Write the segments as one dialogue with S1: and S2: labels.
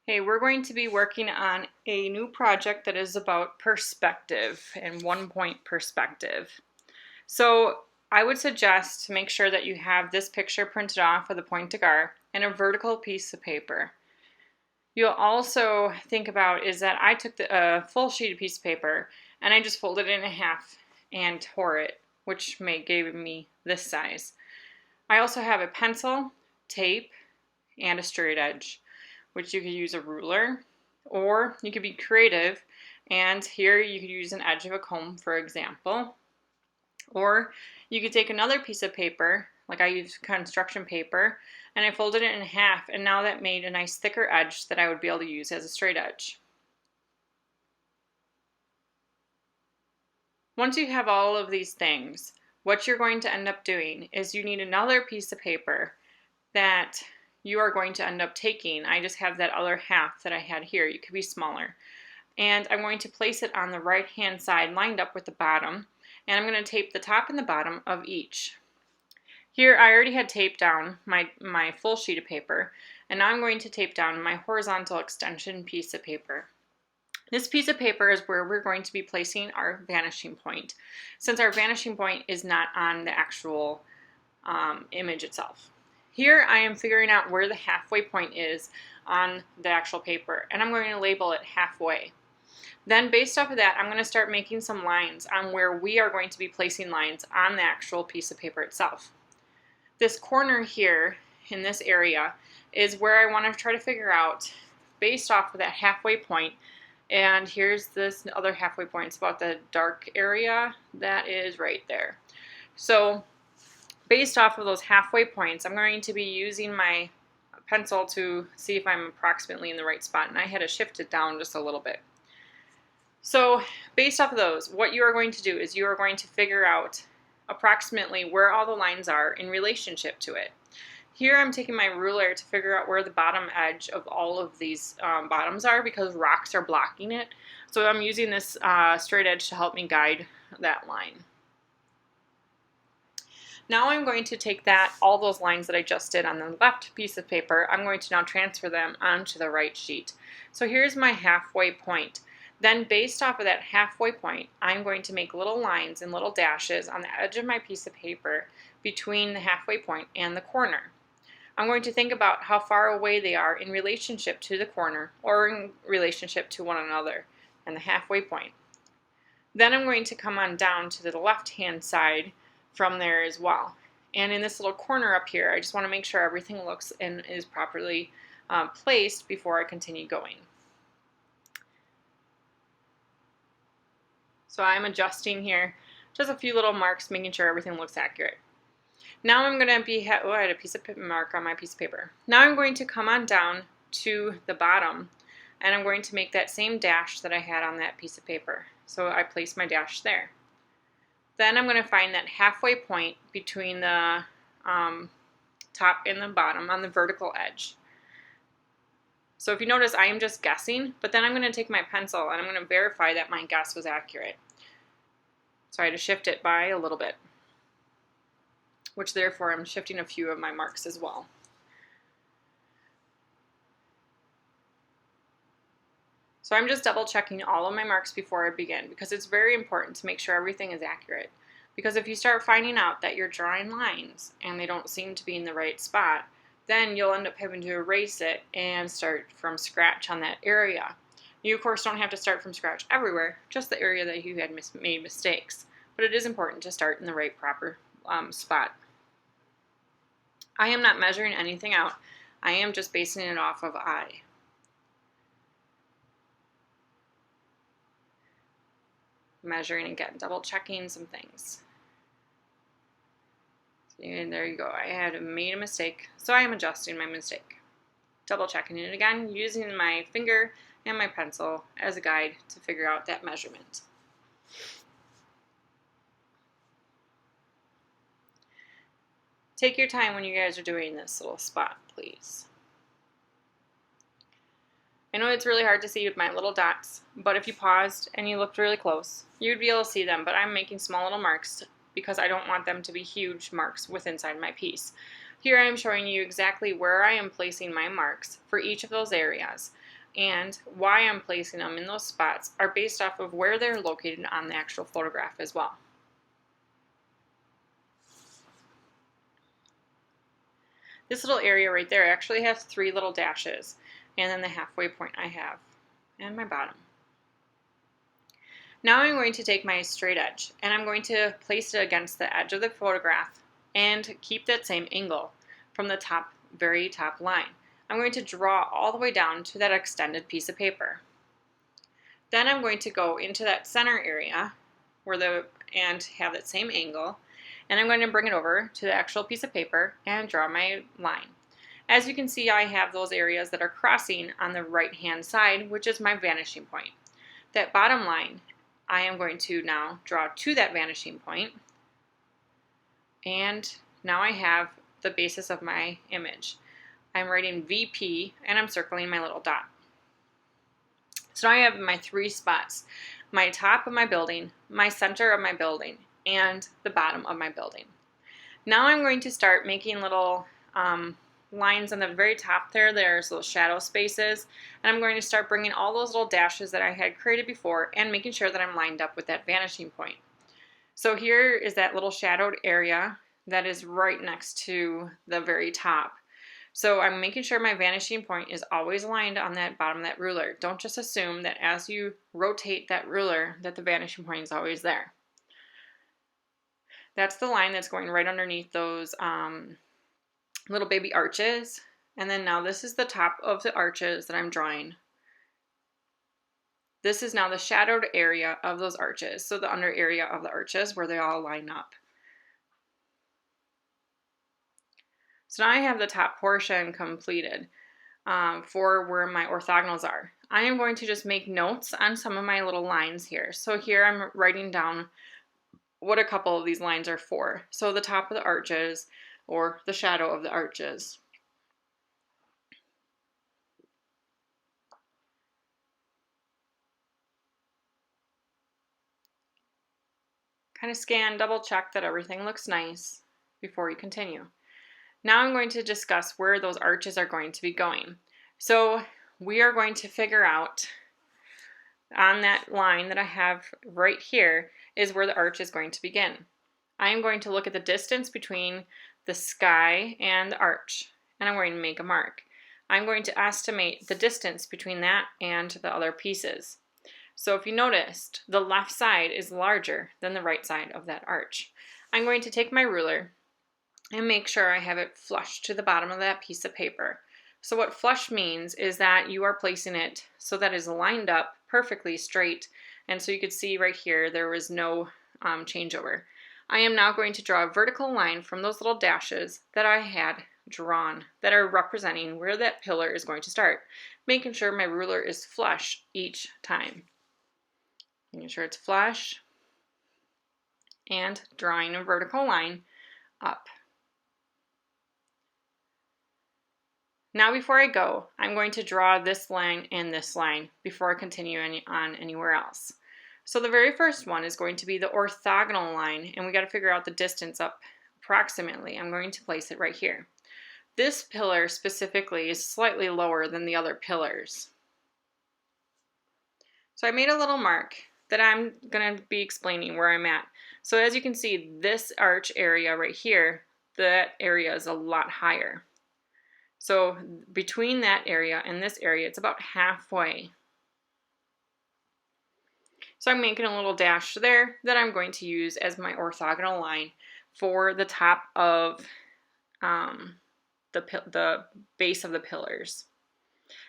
S1: Hey, we're going to be working on a new project that is about perspective and 1-point perspective. So I would suggest to make sure that you have this picture printed off of the Pont du Gard and a vertical piece of paper. You'll also think about is that I took a full sheet piece of paper and I just folded it in half and tore it, which gave me this size. I also have a pencil, tape, and a straight edge, which you could use a ruler, or you could be creative, and here you could use an edge of a comb, for example. Or you could take another piece of paper, like I used construction paper, and I folded it in half, and now that made a nice thicker edge that I would be able to use as a straight edge. Once you have all of these things, what you're going to end up doing is you need another piece of paper that you are going to end up taking. I just have that other half that I had here. You could be smaller. And I'm going to place it on the right hand side lined up with the bottom. And I'm going to tape the top and the bottom of each. Here I already had taped down my full sheet of paper. And now I'm going to tape down my horizontal extension piece of paper. This piece of paper is where we're going to be placing our vanishing point, since our vanishing point is not on the actual image itself. Here I am figuring out where the halfway point is on the actual paper, and I'm going to label it halfway. Then based off of that, I'm going to start making some lines on where we are going to be placing lines on the actual piece of paper itself. This corner here in this area is where I want to try to figure out based off of that halfway point. And here's this other halfway point. It's about the dark area that is right there. So based off of those halfway points, I'm going to be using my pencil to see if I'm approximately in the right spot, and I had to shift it down just a little bit. So based off of those, what you are going to do is you are going to figure out approximately where all the lines are in relationship to it. Here I'm taking my ruler to figure out where the bottom edge of all of these bottoms are because rocks are blocking it. So I'm using this straight edge to help me guide that line. Now I'm going to take all those lines that I just did on the left piece of paper, I'm going to now transfer them onto the right sheet. So here's my halfway point. Then based off of that halfway point, I'm going to make little lines and little dashes on the edge of my piece of paper between the halfway point and the corner. I'm going to think about how far away they are in relationship to the corner or in relationship to one another and the halfway point. Then I'm going to come on down to the left-hand side from there as well. And in this little corner up here, I just want to make sure everything looks and is properly placed before I continue going. So I'm adjusting here, just a few little marks, making sure everything looks accurate. Now I'm going to be, oh, I had a piece of mark on my piece of paper. Now I'm going to come on down to the bottom, and I'm going to make that same dash that I had on that piece of paper. So I place my dash there. Then I'm going to find that halfway point between the top and the bottom on the vertical edge. So if you notice, I am just guessing, but then I'm going to take my pencil and I'm going to verify that my guess was accurate. So I had to shift it by a little bit, which therefore I'm shifting a few of my marks as well. So I'm just double checking all of my marks before I begin because it's very important to make sure everything is accurate. Because if you start finding out that you're drawing lines and they don't seem to be in the right spot, then you'll end up having to erase it and start from scratch on that area. You of course don't have to start from scratch everywhere, just the area that you had made mistakes. But it is important to start in the right proper spot. I am not measuring anything out. I am just basing it off of eye. Measuring again, double checking some things. And there you go. I had made a mistake, so I am adjusting my mistake. Double checking it again, using my finger and my pencil as a guide to figure out that measurement. Take your time when you guys are doing this little spot, please. I know it's really hard to see with my little dots, but if you paused and you looked really close, you'd be able to see them, but I'm making small little marks because I don't want them to be huge marks inside my piece. Here I'm showing you exactly where I am placing my marks for each of those areas. and why I'm placing them in those spots are based off of where they're located on the actual photograph as well. This little area right there actually has 3 little dashes, and then the halfway point I have, and my bottom. Now I'm going to take my straight edge, and I'm going to place it against the edge of the photograph and keep that same angle from the top, very top line. I'm going to draw all the way down to that extended piece of paper. Then I'm going to go into that center area and have that same angle, and I'm going to bring it over to the actual piece of paper and draw my line. As you can see, I have those areas that are crossing on the right hand side, which is my vanishing point. That bottom line, I am going to now draw to that vanishing point, and now I have the basis of my image. I'm writing VP and I'm circling my little dot. So now I have my 3 spots: my top of my building, my center of my building, and the bottom of my building. Now I'm going to start making little lines on the very top there. There's little shadow spaces, and I'm going to start bringing all those little dashes that I had created before and making sure that I'm lined up with that vanishing point. So here is that little shadowed area that is right next to the very top. So I'm making sure my vanishing point is always aligned on that bottom of that ruler. Don't just assume that as you rotate that ruler that the vanishing point is always there. That's the line that's going right underneath those little baby arches. And then now this is the top of the arches that I'm drawing. This is now the shadowed area of those arches. So the under area of the arches where they all line up. So now I have the top portion completed for where my orthogonals are. I am going to just make notes on some of my little lines here. So here I'm writing down what a couple of these lines are for. So the top of the arches, or the shadow of the arches. Kind of scan, double check that everything looks nice before you continue. Now I'm going to discuss where those arches are going to be going. So we are going to figure out on that line that I have right here is where the arch is going to begin. I am going to look at the distance between the sky and the arch, and I'm going to make a mark. I'm going to estimate the distance between that and the other pieces. So if you noticed, the left side is larger than the right side of that arch. I'm going to take my ruler and make sure I have it flush to the bottom of that piece of paper. So what flush means is that you are placing it so that it's lined up perfectly straight, and so you could see right here there was no changeover. I am now going to draw a vertical line from those little dashes that I had drawn that are representing where that pillar is going to start, making sure my ruler is flush each time. Making sure it's flush and drawing a vertical line up. Now before I go, I'm going to draw this line and this line before I continue on anywhere else. So the very first one is going to be the orthogonal line, and we got to figure out the distance up approximately. I'm going to place it right here. This pillar specifically is slightly lower than the other pillars. So I made a little mark that I'm going to be explaining where I'm at. So as you can see, this arch area right here, that area is a lot higher. So between that area and this area, it's about halfway. So I'm making a little dash there that I'm going to use as my orthogonal line for the top of the base of the pillars.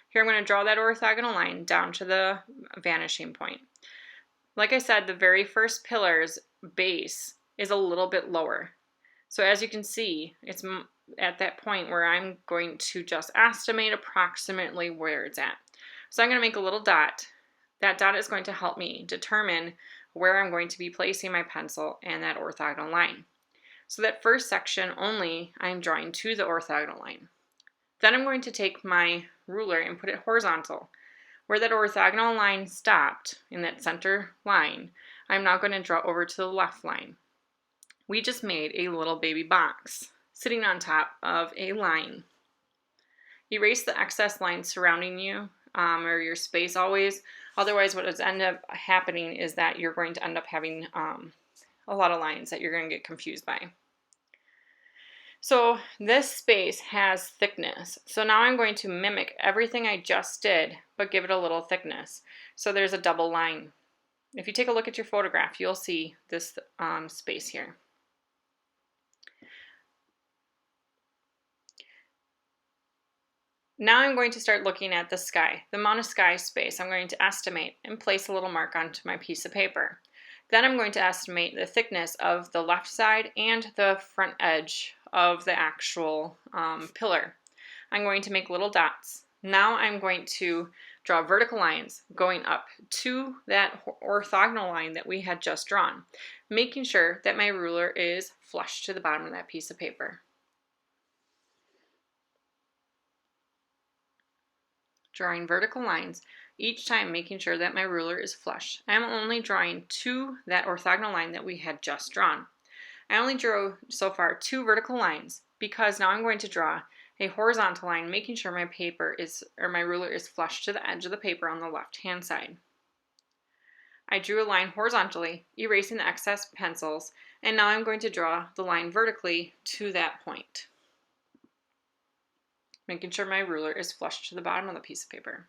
S1: Here I'm going to draw that orthogonal line down to the vanishing point. Like I said, the very first pillar's base is a little bit lower. So as you can see, it's at that point where I'm going to just estimate approximately where it's at. So I'm going to make a little dot. That dot is going to help me determine where I'm going to be placing my pencil and that orthogonal line. So that first section only, I'm drawing to the orthogonal line. Then I'm going to take my ruler and put it horizontal. Where that orthogonal line stopped, in that center line, I'm now going to draw over to the left line. We just made a little baby box sitting on top of a line. Erase the excess lines surrounding you or your space always. Otherwise, what is end up happening is that you're going to end up having a lot of lines that you're going to get confused by. So this space has thickness. So now I'm going to mimic everything I just did, but give it a little thickness. So there's a double line. If you take a look at your photograph, you'll see this space here. Now I'm going to start looking at the sky, the amount of sky space. I'm going to estimate and place a little mark onto my piece of paper. Then I'm going to estimate the thickness of the left side and the front edge of the actual pillar. I'm going to make little dots. Now I'm going to draw vertical lines going up to that orthogonal line that we had just drawn, making sure that my ruler is flush to the bottom of that piece of paper. Drawing vertical lines, each time making sure that my ruler is flush. I'm only drawing to that orthogonal line that we had just drawn. I only drew so far 2 vertical lines because now I'm going to draw a horizontal line, making sure my paper is, or my ruler is flush to the edge of the paper on the left-hand side. I drew a line horizontally, erasing the excess pencils, and now I'm going to draw the line vertically to that point, making sure my ruler is flush to the bottom of the piece of paper.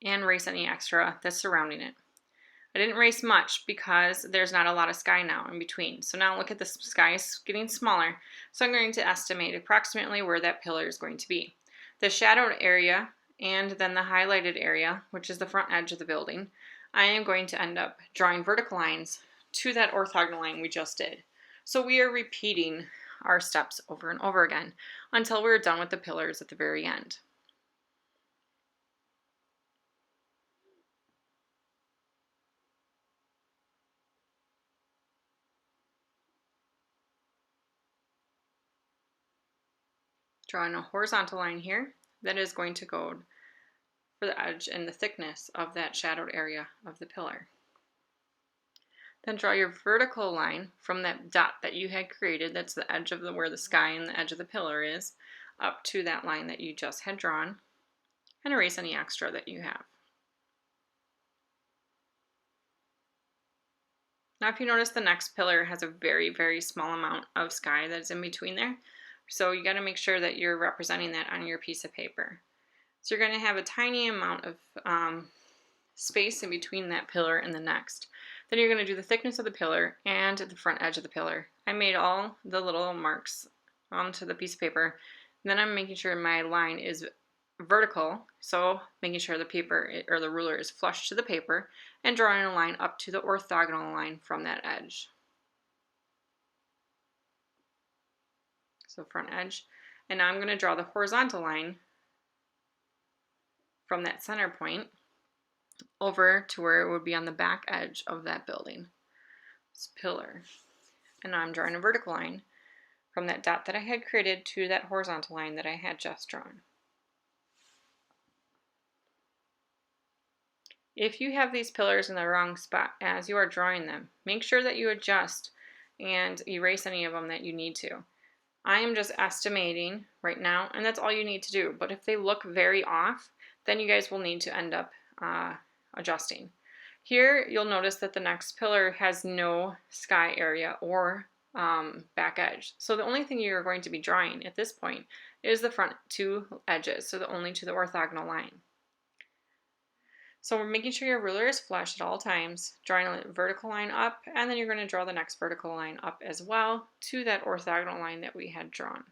S1: And erase any extra that's surrounding it. I didn't erase much because there's not a lot of sky now in between. So now look at the sky is getting smaller. So I'm going to estimate approximately where that pillar is going to be. The shadowed area and then the highlighted area, which is the front edge of the building, I am going to end up drawing vertical lines to that orthogonal line we just did. So we are repeating our steps over and over again until we're done with the pillars at the very end. Drawing a horizontal line here that is going to go for the edge and the thickness of that shadowed area of the pillar. Then draw your vertical line from that dot that you had created, that's the edge of where the sky and the edge of the pillar is, up to that line that you just had drawn, and erase any extra that you have. Now if you notice, the next pillar has a very, very small amount of sky that's in between there. So you got to make sure that you're representing that on your piece of paper. So you're going to have a tiny amount of space in between that pillar and the next. Then you're going to do the thickness of the pillar and the front edge of the pillar. I made all the little marks onto the piece of paper. Then I'm making sure my line is vertical, so making sure the paper or the ruler is flush to the paper and drawing a line up to the orthogonal line from that edge. So front edge, and now I'm going to draw the horizontal line from that center point over to where it would be on the back edge of that building, this pillar. And now I'm drawing a vertical line from that dot that I had created to that horizontal line that I had just drawn. If you have these pillars in the wrong spot as you are drawing them, make sure that you adjust and erase any of them that you need to. I am just estimating right now, and that's all you need to do. But if they look very off, then you guys will need to end up adjusting. Here, you'll notice that the next pillar has no sky area or back edge. So the only thing you're going to be drawing at this point is the front 2 edges, so only to the orthogonal line. So we're making sure your ruler is flush at all times, drawing a vertical line up, and then you're going to draw the next vertical line up as well to that orthogonal line that we had drawn.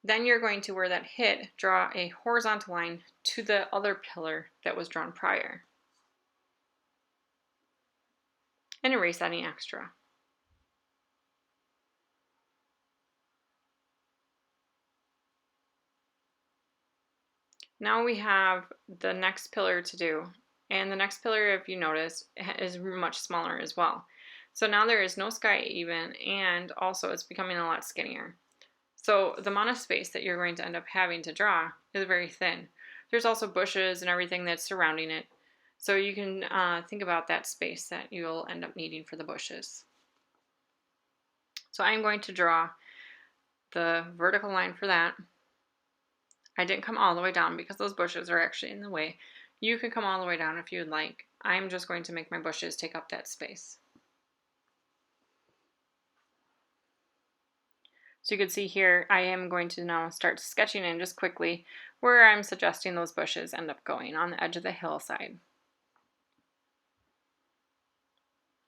S1: Then you're going to, where that hit, draw a horizontal line to the other pillar that was drawn prior. And erase any extra. Now we have the next pillar to do, and the next pillar, if you notice, is much smaller as well. So now there is no sky even, and also it's becoming a lot skinnier. So the amount of space that you're going to end up having to draw is very thin. There's also bushes and everything that's surrounding it. So you can think about that space that you'll end up needing for the bushes. So I'm going to draw the vertical line for that. I didn't come all the way down because those bushes are actually in the way. You can come all the way down if you'd like. I'm just going to make my bushes take up that space. So you can see here, I am going to now start sketching in just quickly where I'm suggesting those bushes end up going on the edge of the hillside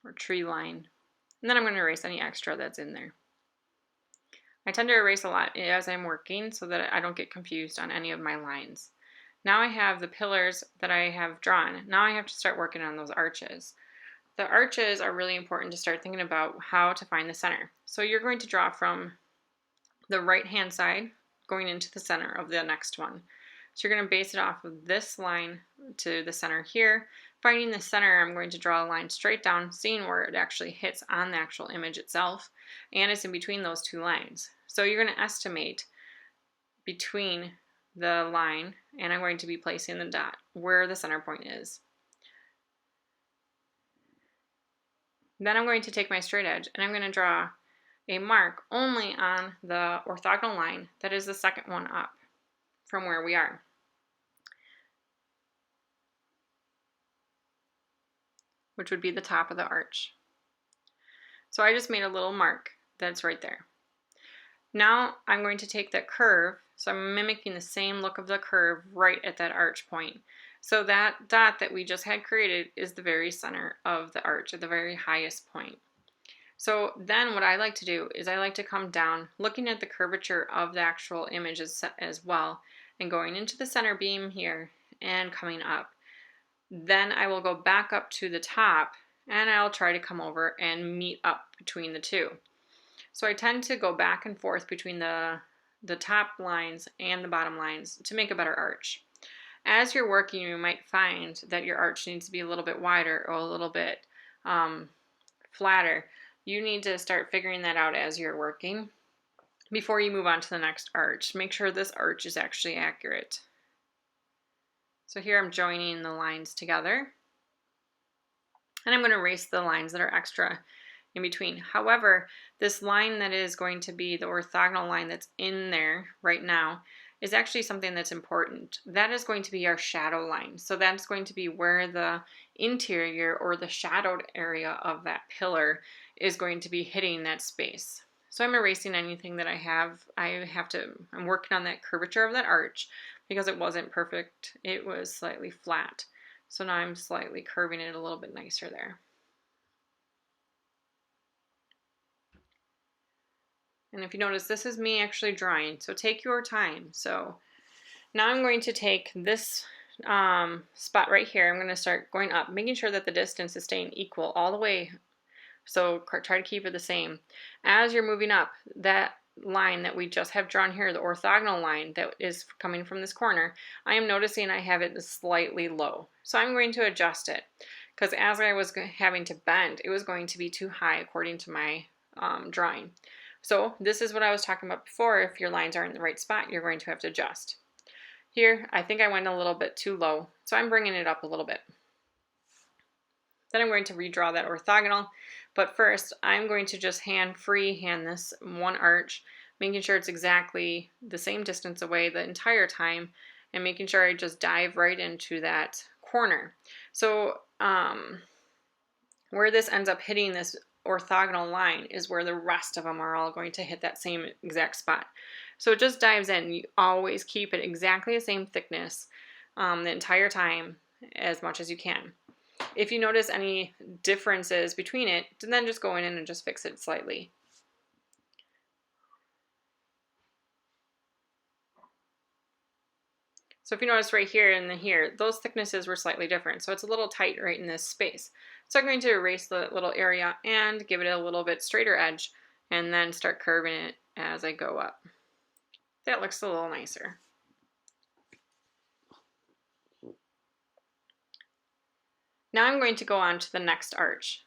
S1: or tree line. And then I'm going to erase any extra that's in there. I tend to erase a lot as I'm working so that I don't get confused on any of my lines. Now I have the pillars that I have drawn. Now I have to start working on those arches. The arches are really important to start thinking about how to find the center. So you're going to draw from the right hand side going into the center of the next one. So you're going to base it off of this line to the center here. Finding the center, I'm going to draw a line straight down, seeing where it actually hits on the actual image itself, and it's in between those two lines. So you're going to estimate between the line, and I'm going to be placing the dot where the center point is. Then I'm going to take my straight edge and I'm going to draw a mark only on the orthogonal line that is the second one up from where we are. Which would be the top of the arch. So I just made a little mark that's right there. Now I'm going to take that curve, so I'm mimicking the same look of the curve right at that arch point. So that dot that we just had created is the very center of the arch, at the very highest point. So then what I like to do is I like to come down, looking at the curvature of the actual image as well, and going into the center beam here and coming up. Then I will go back up to the top and I'll try to come over and meet up between the two. So I tend to go back and forth between the top lines and the bottom lines to make a better arch. As you're working, you might find that your arch needs to be a little bit wider or a little bit flatter. You need to start figuring that out as you're working before you move on to the next arch. Make sure this arch is actually accurate. So here I'm joining the lines together, and I'm going to erase the lines that are extra in between. However, this line that is going to be the orthogonal line that's in there right now is actually something that's important. That is going to be our shadow line. So that's going to be where the interior or the shadowed area of that pillar is going to be hitting that space. So I'm erasing anything that I have. I'm working on that curvature of that arch because it wasn't perfect. It was slightly flat. So now I'm slightly curving it a little bit nicer there. And if you notice, this is me actually drawing, so take your time. So now I'm going to take this spot right here. I'm going to start going up, making sure that the distance is staying equal all the way. So try to keep it the same. As you're moving up, that line that we just have drawn here, the orthogonal line that is coming from this corner, I am noticing I have it slightly low. So I'm going to adjust it because as I was having to bend, it was going to be too high according to my drawing. So this is what I was talking about before. If your lines aren't in the right spot, you're going to have to adjust. Here, I think I went a little bit too low, so I'm bringing it up a little bit. Then I'm going to redraw that orthogonal, but first I'm going to just freehand this one arch, making sure it's exactly the same distance away the entire time, and making sure I just dive right into that corner. So where this ends up hitting this orthogonal line is where the rest of them are all going to hit that same exact spot. So it just dives in. You always keep it exactly the same thickness the entire time as much as you can. If you notice any differences between it, then just go in and just fix it slightly. So if you notice right here and here, those thicknesses were slightly different. So it's a little tight right in this space. So I'm going to erase the little area and give it a little bit straighter edge and then start curving it as I go up. That looks a little nicer. Now I'm going to go on to the next arch.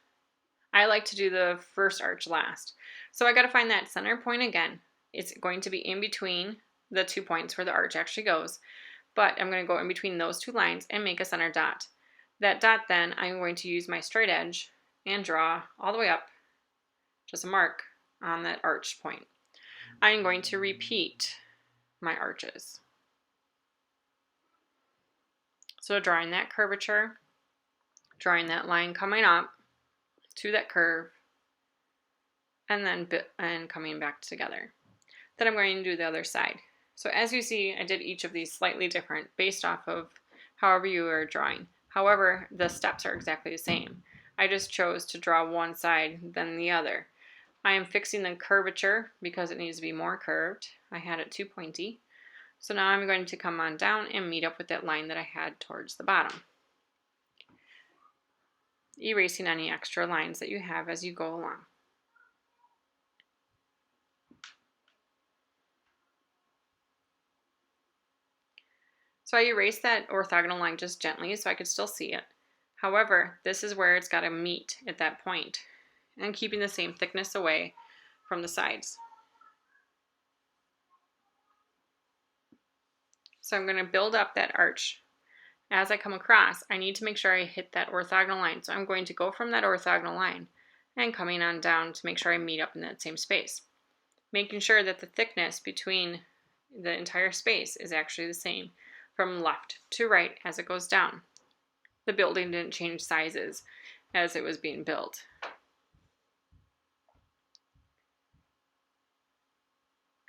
S1: I like to do the first arch last. So I got to find that center point again. It's going to be in between the 2 points where the arch actually goes. But I'm going to go in between those two lines and make a center dot. That dot then, I'm going to use my straight edge and draw all the way up, just a mark on that arch point. I'm going to repeat my arches. So drawing that curvature, drawing that line coming up to that curve, and then coming back together. Then I'm going to do the other side. So as you see, I did each of these slightly different based off of however you are drawing. However, the steps are exactly the same. I just chose to draw one side then the other. I am fixing the curvature because it needs to be more curved. I had it too pointy. So now I'm going to come on down and meet up with that line that I had towards the bottom. Erasing any extra lines that you have as you go along. So I erased that orthogonal line just gently so I could still see it. However, this is where it's got to meet at that point, and keeping the same thickness away from the sides. So I'm going to build up that arch. As I come across, I need to make sure I hit that orthogonal line. So I'm going to go from that orthogonal line and coming on down to make sure I meet up in that same space. Making sure that the thickness between the entire space is actually the same from left to right as it goes down. The building didn't change sizes as it was being built.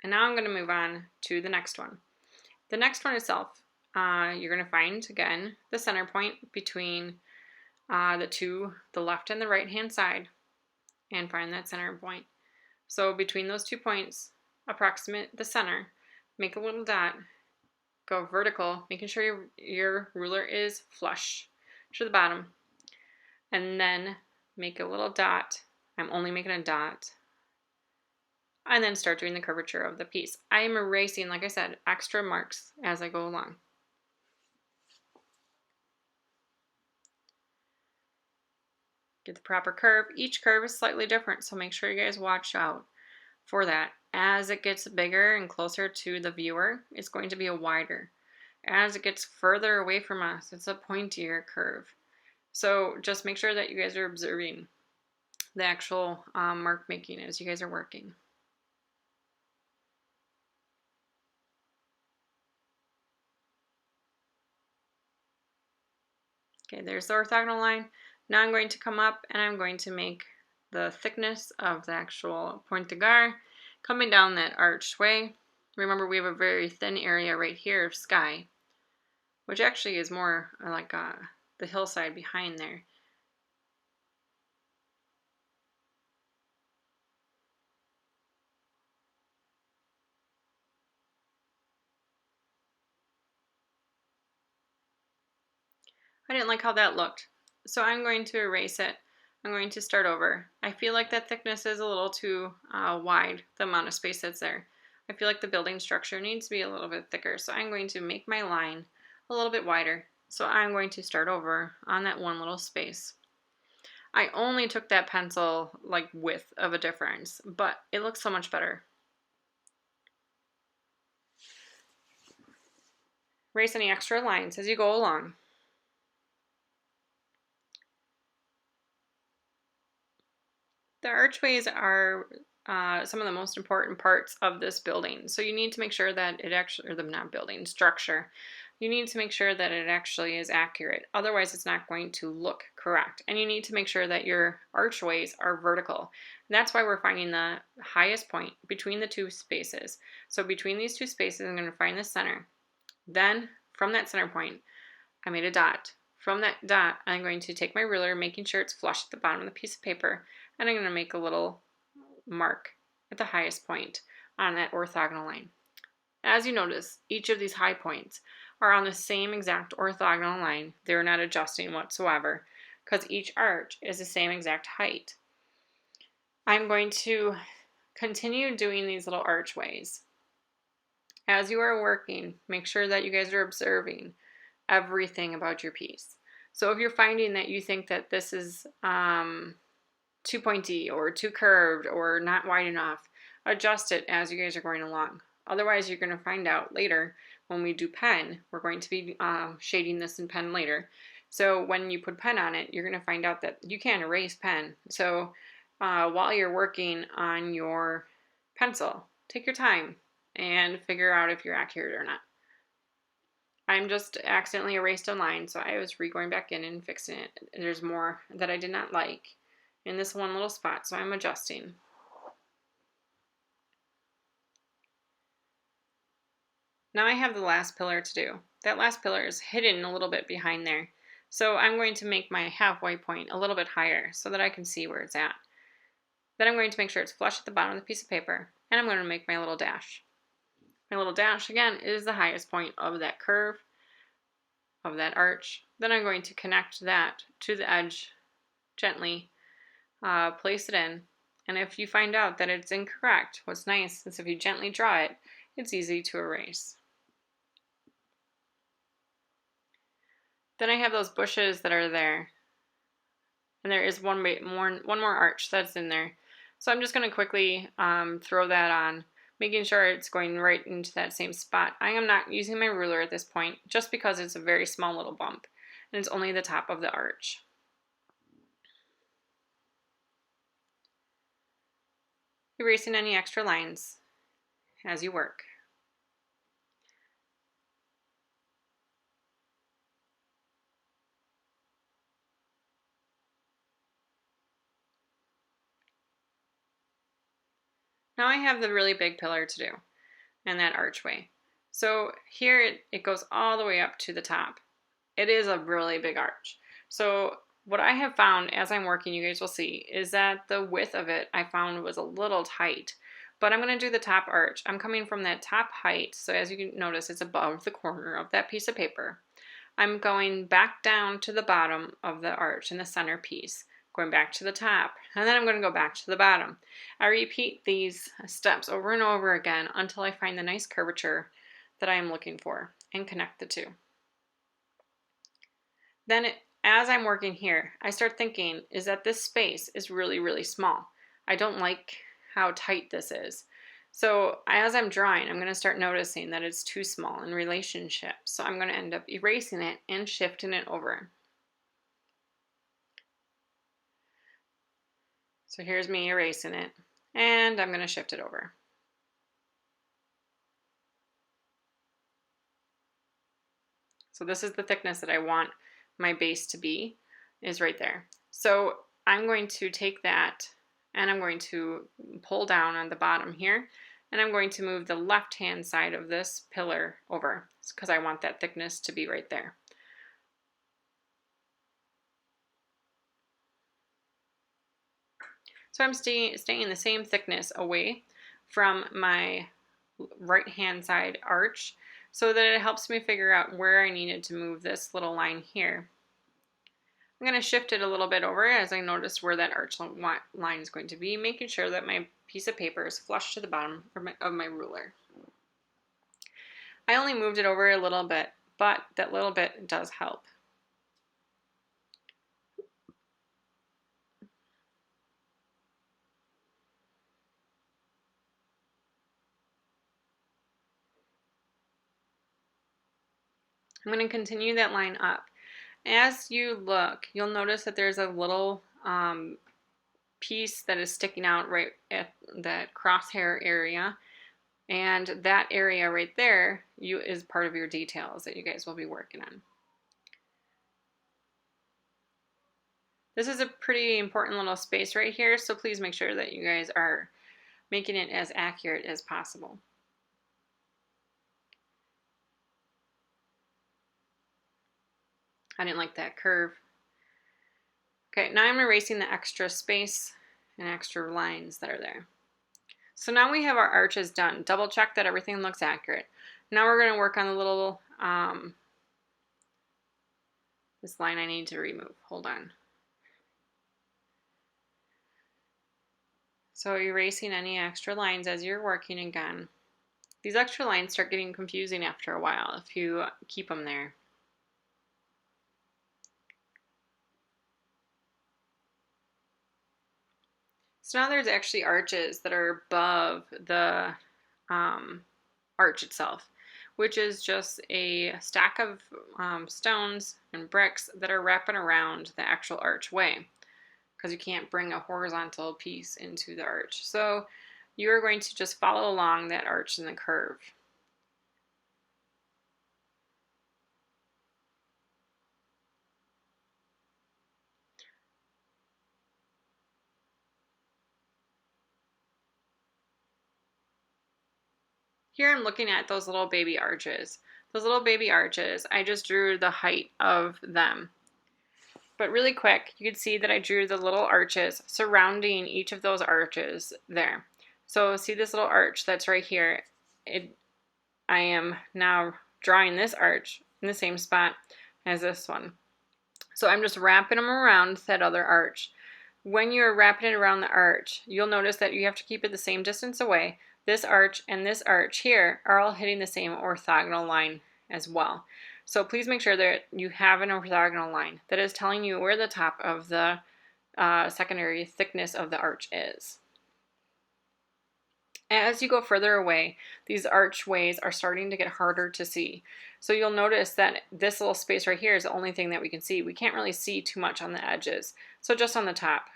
S1: And now I'm going to move on to the next one. The next one itself, you're going to find, again, the center point between the left and the right hand side, and find that center point. So between those 2 points, approximate the center, make a little dot, go vertical, making sure your ruler is flush to the bottom, and then make a little dot. I'm only making a dot, and then start doing the curvature of the piece. I am erasing, like I said, extra marks as I go along. Get the proper curve. Each curve is slightly different, so make sure you guys watch out for that. As it gets bigger and closer to the viewer, it's going to be a wider. As it gets further away from us, it's a pointier curve. So just make sure that you guys are observing the actual mark making as you guys are working. Okay, there's the orthogonal line. Now I'm going to come up and I'm going to make the thickness of the actual Pont du Gard coming down that archway. Remember, we have a very thin area right here of sky, which actually is more like the hillside behind there. I didn't like how that looked, so I'm going to erase it. I'm going to start over. I feel like that thickness is a little too wide, the amount of space that's there. I feel like the building structure needs to be a little bit thicker, so I'm going to make my line a little bit wider. So I'm going to start over on that one little space. I only took that pencil like width of a difference, but it looks so much better. Erase any extra lines as you go along. The archways are some of the most important parts of this building. So you need to make sure that it actually, or the not building, structure, you need to make sure that it actually is accurate. Otherwise, it's not going to look correct. And you need to make sure that your archways are vertical. And that's why we're finding the highest point between the two spaces. So between these two spaces, I'm going to find the center. Then from that center point, I made a dot. From that dot, I'm going to take my ruler, making sure it's flush at the bottom of the piece of paper, and I'm going to make a little mark at the highest point on that orthogonal line. As you notice, each of these high points are on the same exact orthogonal line. They're not adjusting whatsoever because each arch is the same exact height. I'm going to continue doing these little archways. As you are working, make sure that you guys are observing everything about your piece. So if you're finding that you think that this is too pointy or too curved or not wide enough, adjust it as you guys are going along. Otherwise, you're going to find out later when we do pen, we're going to be shading this in pen later. So when you put pen on it, you're going to find out that you can't erase pen. So while you're working on your pencil. Take your time and figure out if you're accurate or not. I'm just accidentally erased a line, so I was going back in and fixing it. There's more that I did not like in this one little spot, so I'm adjusting. Now I have the last pillar to do. That last pillar is hidden a little bit behind there. So I'm going to make my halfway point a little bit higher so that I can see where it's at. Then I'm going to make sure it's flush at the bottom of the piece of paper, and I'm going to make my little dash. My little dash, again, is the highest point of that curve, of that arch. Then I'm going to connect that to the edge gently, place it in, and if you find out that it's incorrect, what's nice is if you gently draw it, it's easy to erase. Then I have those bushes that are there, and there is one more arch that's in there. So I'm just going to quickly throw that on, making sure it's going right into that same spot. I am not using my ruler at this point, just because it's a very small little bump, and it's only the top of the arch. Erasing any extra lines as you work. Now I have the really big pillar to do, and that archway. So here it goes all the way up to the top. It is a really big arch. So what I have found as I'm working, you guys will see, is that the width of it I found was a little tight. But I'm going to do the top arch. I'm coming from that top height, so as you can notice, it's above the corner of that piece of paper. I'm going back down to the bottom of the arch in the center piece, going back to the top, and then I'm going to go back to the bottom. I repeat these steps over and over again until I find the nice curvature that I am looking for and connect the two. Then as I'm working here, I start thinking is that this space is really, really small. I don't like how tight this is. So as I'm drawing, I'm going to start noticing that it's too small in relationship. So I'm going to end up erasing it and shifting it over. So here's me erasing it, and I'm going to shift it over. So this is the thickness that I want my base to be, is right there. So I'm going to take that and I'm going to pull down on the bottom here, and I'm going to move the left hand side of this pillar over because I want that thickness to be right there. So I'm staying the same thickness away from my right hand side arch so that it helps me figure out where I needed to move this little line here. I'm going to shift it a little bit over as I notice where that arch line is going to be, making sure that my piece of paper is flush to the bottom of my ruler. I only moved it over a little bit, but that little bit does help. I'm going to continue that line up. As you look, you'll notice that there's a little piece that is sticking out right at that crosshair area, and that area right there is part of your details that you guys will be working on. This is a pretty important little space right here, so please make sure that you guys are making it as accurate as possible. I didn't like that curve. Okay, now I'm erasing the extra space and extra lines that are there. So now we have our arches done. Double check that everything looks accurate. Now we're going to work on the little, this line I need to remove. Hold on. So erasing any extra lines as you're working again. These extra lines start getting confusing after a while if you keep them there. So now there's actually arches that are above the arch itself, which is just a stack of stones and bricks that are wrapping around the actual archway. because you can't bring a horizontal piece into the arch. So you're going to just follow along that arch and the curve. Here I'm looking at those little baby arches. Those little baby arches, I just drew the height of them. But really quick, you can see that I drew the little arches surrounding each of those arches there. So see this little arch that's right here? I am now drawing this arch in the same spot as this one. So I'm just wrapping them around that other arch. When you're wrapping it around the arch, you'll notice that you have to keep it the same distance away. This arch and this arch here are all hitting the same orthogonal line as well. So please make sure that you have an orthogonal line that is telling you where the top of the secondary thickness of the arch is. As you go further away, these archways are starting to get harder to see. So you'll notice that this little space right here is the only thing that we can see. We can't really see too much on the edges, so just on the top.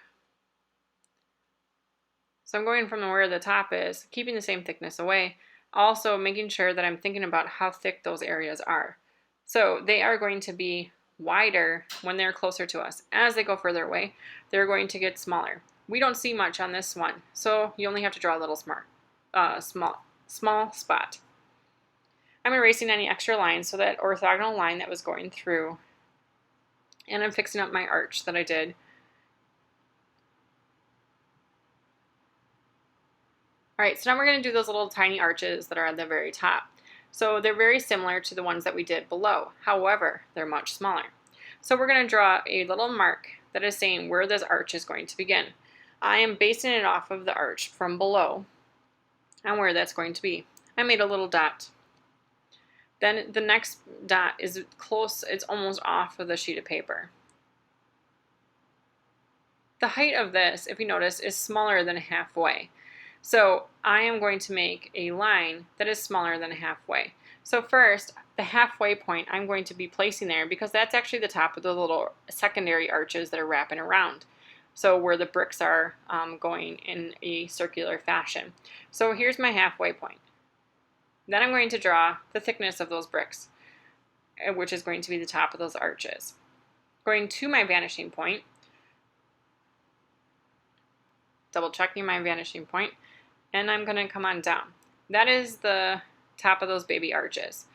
S1: So I'm going from where the top is, keeping the same thickness away, also making sure that I'm thinking about how thick those areas are. So they are going to be wider when they're closer to us. As they go further away, they're going to get smaller. We don't see much on this one, so you only have to draw a little small spot. I'm erasing any extra lines so that orthogonal line that was going through, and I'm fixing up my arch that I did. Alright, so now we're going to do those little tiny arches that are at the very top. So they're very similar to the ones that we did below. However, they're much smaller. So we're going to draw a little mark that is saying where this arch is going to begin. I am basing it off of the arch from below and where that's going to be. I made a little dot. Then the next dot is close, it's almost off of the sheet of paper. The height of this, if you notice, is smaller than halfway. So I am going to make a line that is smaller than halfway. So first, the halfway point I'm going to be placing there because that's actually the top of the little secondary arches that are wrapping around. So where the bricks are going in a circular fashion. So here's my halfway point. Then I'm going to draw the thickness of those bricks, which is going to be the top of those arches. Going to my vanishing point, double checking my vanishing point, and I'm going to come on down. That is the top of those baby arches.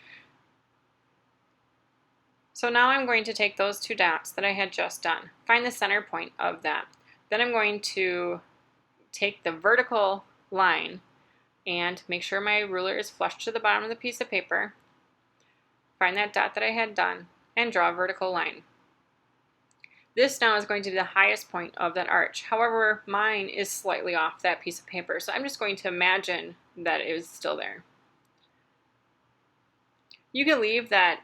S1: So now I'm going to take those two dots that I had just done, find the center point of that. Then I'm going to take the vertical line and make sure my ruler is flush to the bottom of the piece of paper, find that dot that I had done, and draw a vertical line. This now is going to be the highest point of that arch. However, mine is slightly off that piece of paper, so I'm just going to imagine that it is still there. You can leave that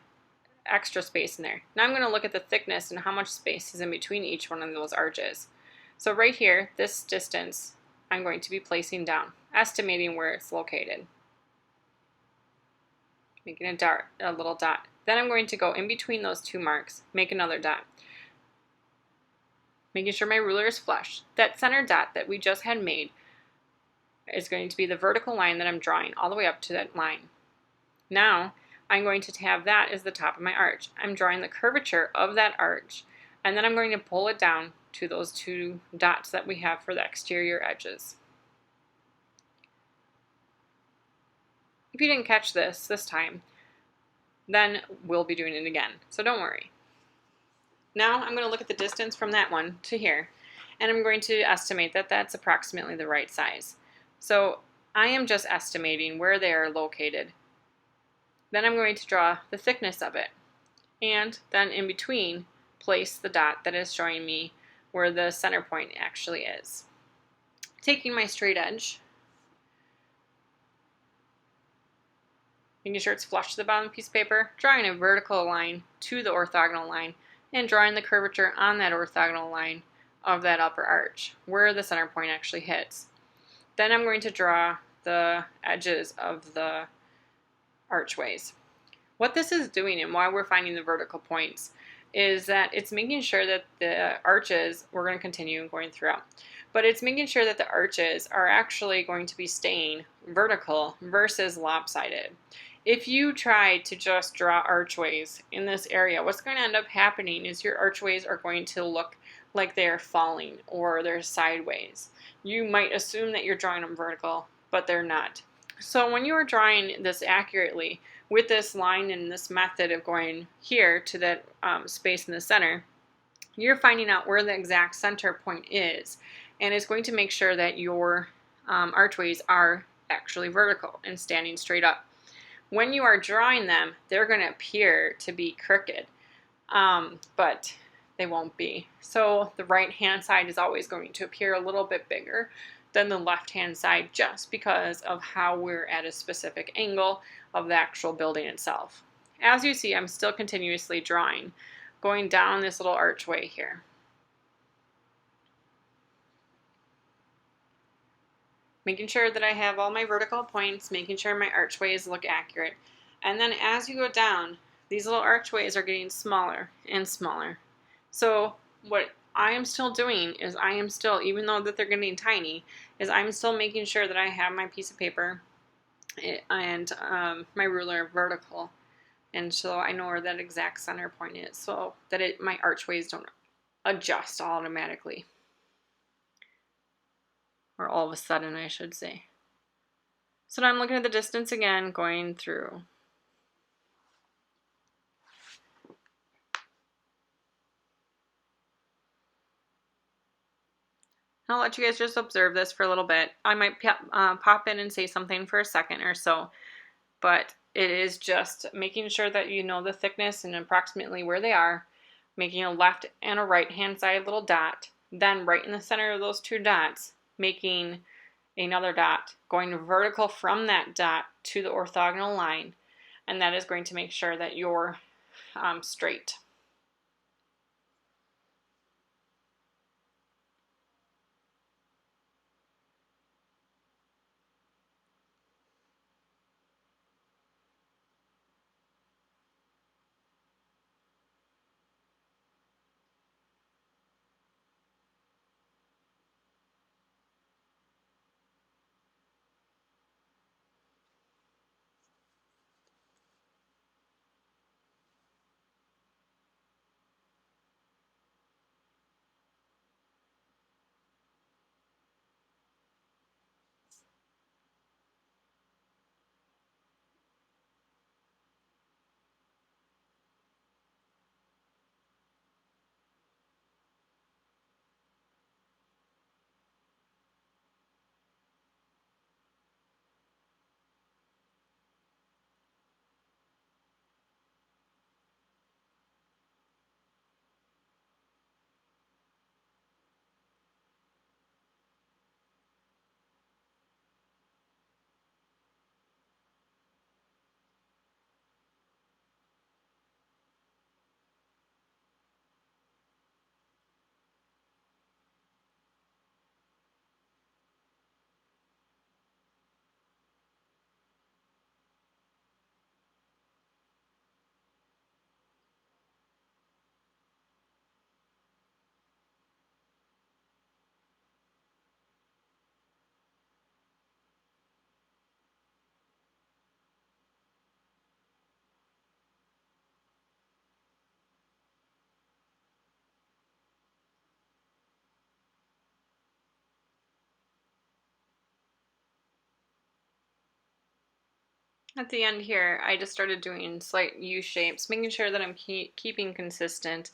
S1: extra space in there. Now I'm going to look at the thickness and how much space is in between each one of those arches. So right here, this distance, I'm going to be placing down, estimating where it's located. Making a little dot. Then I'm going to go in between those two marks, make another dot. Making sure my ruler is flush. That center dot that we just had made is going to be the vertical line that I'm drawing all the way up to that line. Now, I'm going to have that as the top of my arch. I'm drawing the curvature of that arch, and then I'm going to pull it down to those two dots that we have for the exterior edges. If you didn't catch this time, then we'll be doing it again, so don't worry. Now I'm going to look at the distance from that one to here, and I'm going to estimate that that's approximately the right size. So I am just estimating where they are located. Then I'm going to draw the thickness of it, and then in between place the dot that is showing me where the center point actually is. Taking my straight edge, making sure it's flush to the bottom of the piece of paper, drawing a vertical line to the orthogonal line, and drawing the curvature on that orthogonal line of that upper arch, where the center point actually hits. Then I'm going to draw the edges of the archways. What this is doing and why we're finding the vertical points is that it's making sure that the arches, we're going to continue going throughout, but it's making sure that the arches are actually going to be staying vertical versus lopsided. If you try to just draw archways in this area, what's going to end up happening is your archways are going to look like they're falling or they're sideways. You might assume that you're drawing them vertical, but they're not. So when you are drawing this accurately with this line and this method of going here to that space in the center, you're finding out where the exact center point is, and it's going to make sure that your archways are actually vertical and standing straight up. When you are drawing them, they're going to appear to be crooked, but they won't be. So the right hand side is always going to appear a little bit bigger than the left hand side, just because of how we're at a specific angle of the actual building itself. As you see, I'm still continuously drawing, going down this little archway here. Making sure that I have all my vertical points, making sure my archways look accurate. And then as you go down, these little archways are getting smaller and smaller. So what I am still doing is I am still, even though that they're getting tiny, is I'm still making sure that I have my piece of paper and my ruler vertical. And so I know where that exact center point is, so that my archways don't adjust automatically. Or all of a sudden, I should say. So now I'm looking at the distance again, going through. I'll let you guys just observe this for a little bit. I might pop in and say something for a second or so, but it is just making sure that you know the thickness and approximately where they are, making a left and a right hand side little dot, then right in the center of those two dots, making another dot, going vertical from that dot to the orthogonal line, and that is going to make sure that you're straight. At the end here, I just started doing slight U shapes, making sure that I'm keeping consistent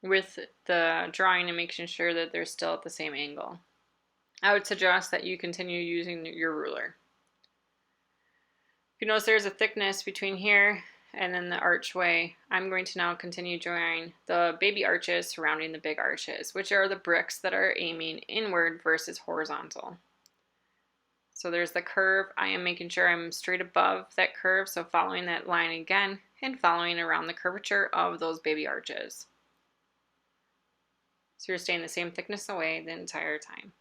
S1: with the drawing and making sure that they're still at the same angle. I would suggest that you continue using your ruler. If you notice there's a thickness between here and then the archway, I'm going to now continue drawing the baby arches surrounding the big arches, which are the bricks that are aiming inward versus horizontal. So there's the curve. I am making sure I'm straight above that curve, so following that line again and following around the curvature of those baby arches. So you're staying the same thickness away the entire time.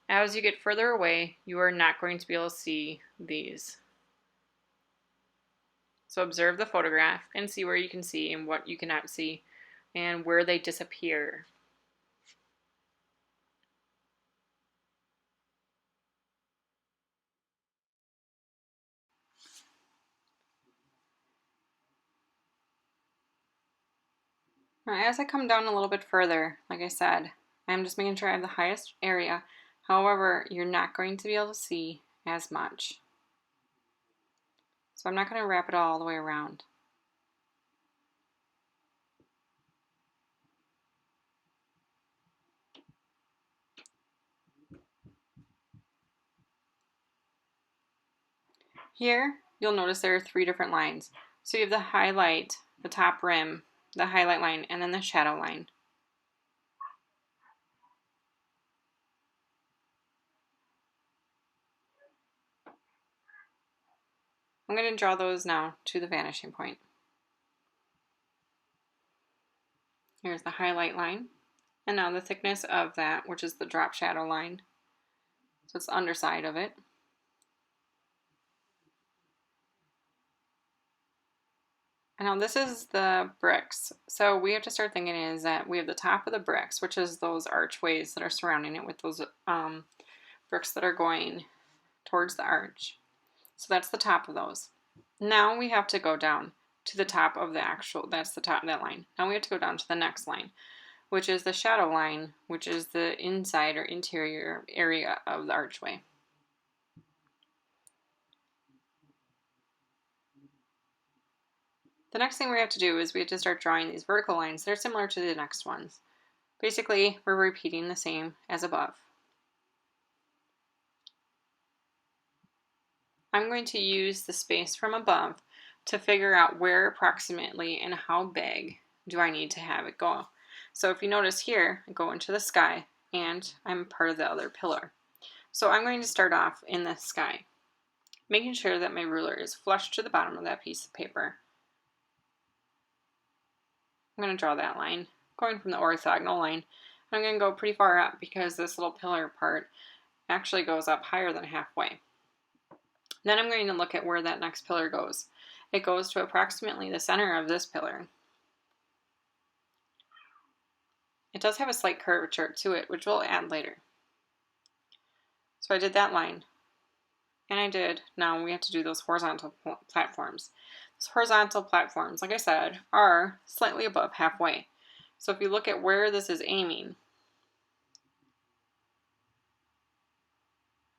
S1: As you get further away, you are not going to be able to see these. So observe the photograph and see where you can see and what you cannot see and where they disappear. Now, as I come down a little bit further, like I said, I'm just making sure I have the highest area. However, you're not going to be able to see as much. So I'm not going to wrap it all the way around. Here, you'll notice there are 3 different lines. So you have the highlight, the top rim, the highlight line, and then the shadow line. I'm going to draw those now to the vanishing point. Here's the highlight line, and now the thickness of that, which is the drop shadow line. So it's the underside of it. And now this is the bricks. So we have to start thinking is that we have the top of the bricks, which is those archways that are surrounding it with those bricks that are going towards the arch. So that's the top of those. Now we have to go down to the top of the actual, that's the top of that line. Now we have to go down to the next line, which is the shadow line, which is the inside or interior area of the archway. The next thing we have to do is we have to start drawing these vertical lines that are similar to the next ones. Basically, we're repeating the same as above. I'm going to use the space from above to figure out where approximately and how big do I need to have it go. So if you notice here, I go into the sky and I'm part of the other pillar. So I'm going to start off in the sky, making sure that my ruler is flush to the bottom of that piece of paper. I'm going to draw that line, going from the orthogonal line. I'm going to go pretty far up because this little pillar part actually goes up higher than halfway. Then I'm going to look at where that next pillar goes. It goes to approximately the center of this pillar. It does have a slight curvature to it, which we'll add later. So I did that line. And I did, now we have to do those horizontal platforms. Those horizontal platforms, like I said, are slightly above halfway. So if you look at where this is aiming,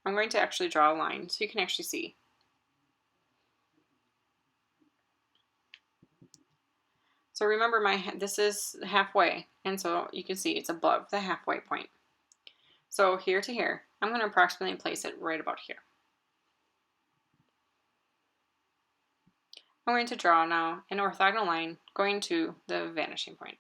S1: I'm going to actually draw a line so you can actually see. So remember this is halfway, and so you can see it's above the halfway point. So here to here, I'm going to approximately place it right about here. I'm going to draw now an orthogonal line going to the vanishing point.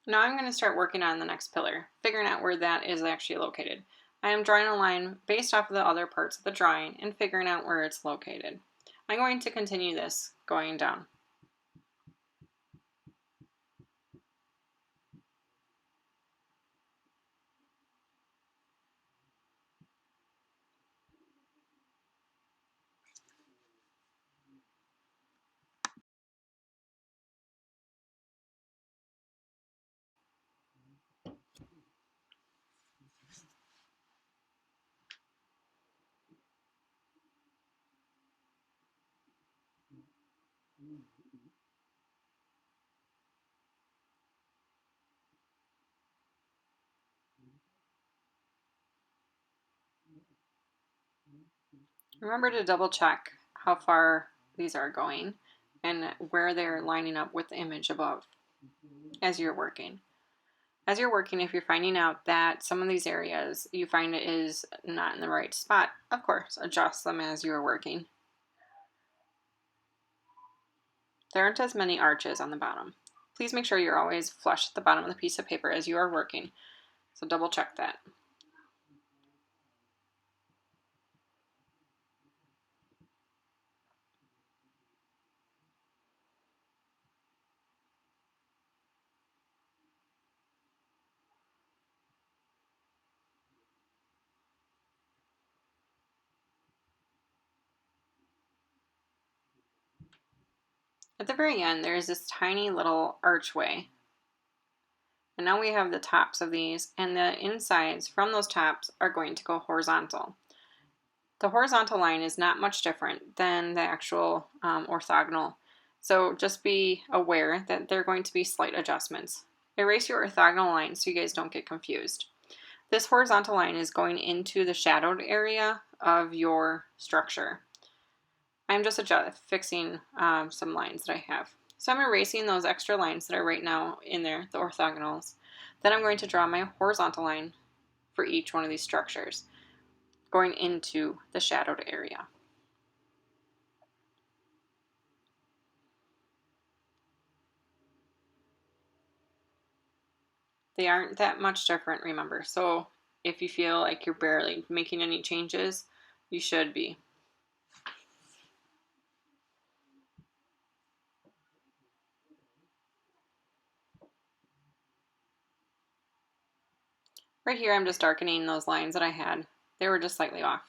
S1: Now I'm going to start working on the next pillar, figuring out where that is actually located. I am drawing a line based off of the other parts of the drawing and figuring out where it's located. I'm going to continue this going down. Remember to double check how far these are going and where they're lining up with the image above as you're working. As you're working, if you're finding out that some of these areas you find it is not in the right spot, of course, adjust them as you're working. There aren't as many arches on the bottom. Please make sure you're always flush at the bottom of the piece of paper as you are working. So double check that. At the very end, there is this tiny little archway. And now we have the tops of these, and the insides from those tops are going to go horizontal. The horizontal line is not much different than the actual orthogonal. So just be aware that there are going to be slight adjustments. Erase your orthogonal line so you guys don't get confused. This horizontal line is going into the shadowed area of your structure. I'm just fixing some lines that I have. So I'm erasing those extra lines that are right now in there, the orthogonals. Then I'm going to draw my horizontal line for each one of these structures, going into the shadowed area. They aren't that much different, remember. So if you feel like you're barely making any changes, you should be. Right here, I'm just darkening those lines that I had. They were just slightly off.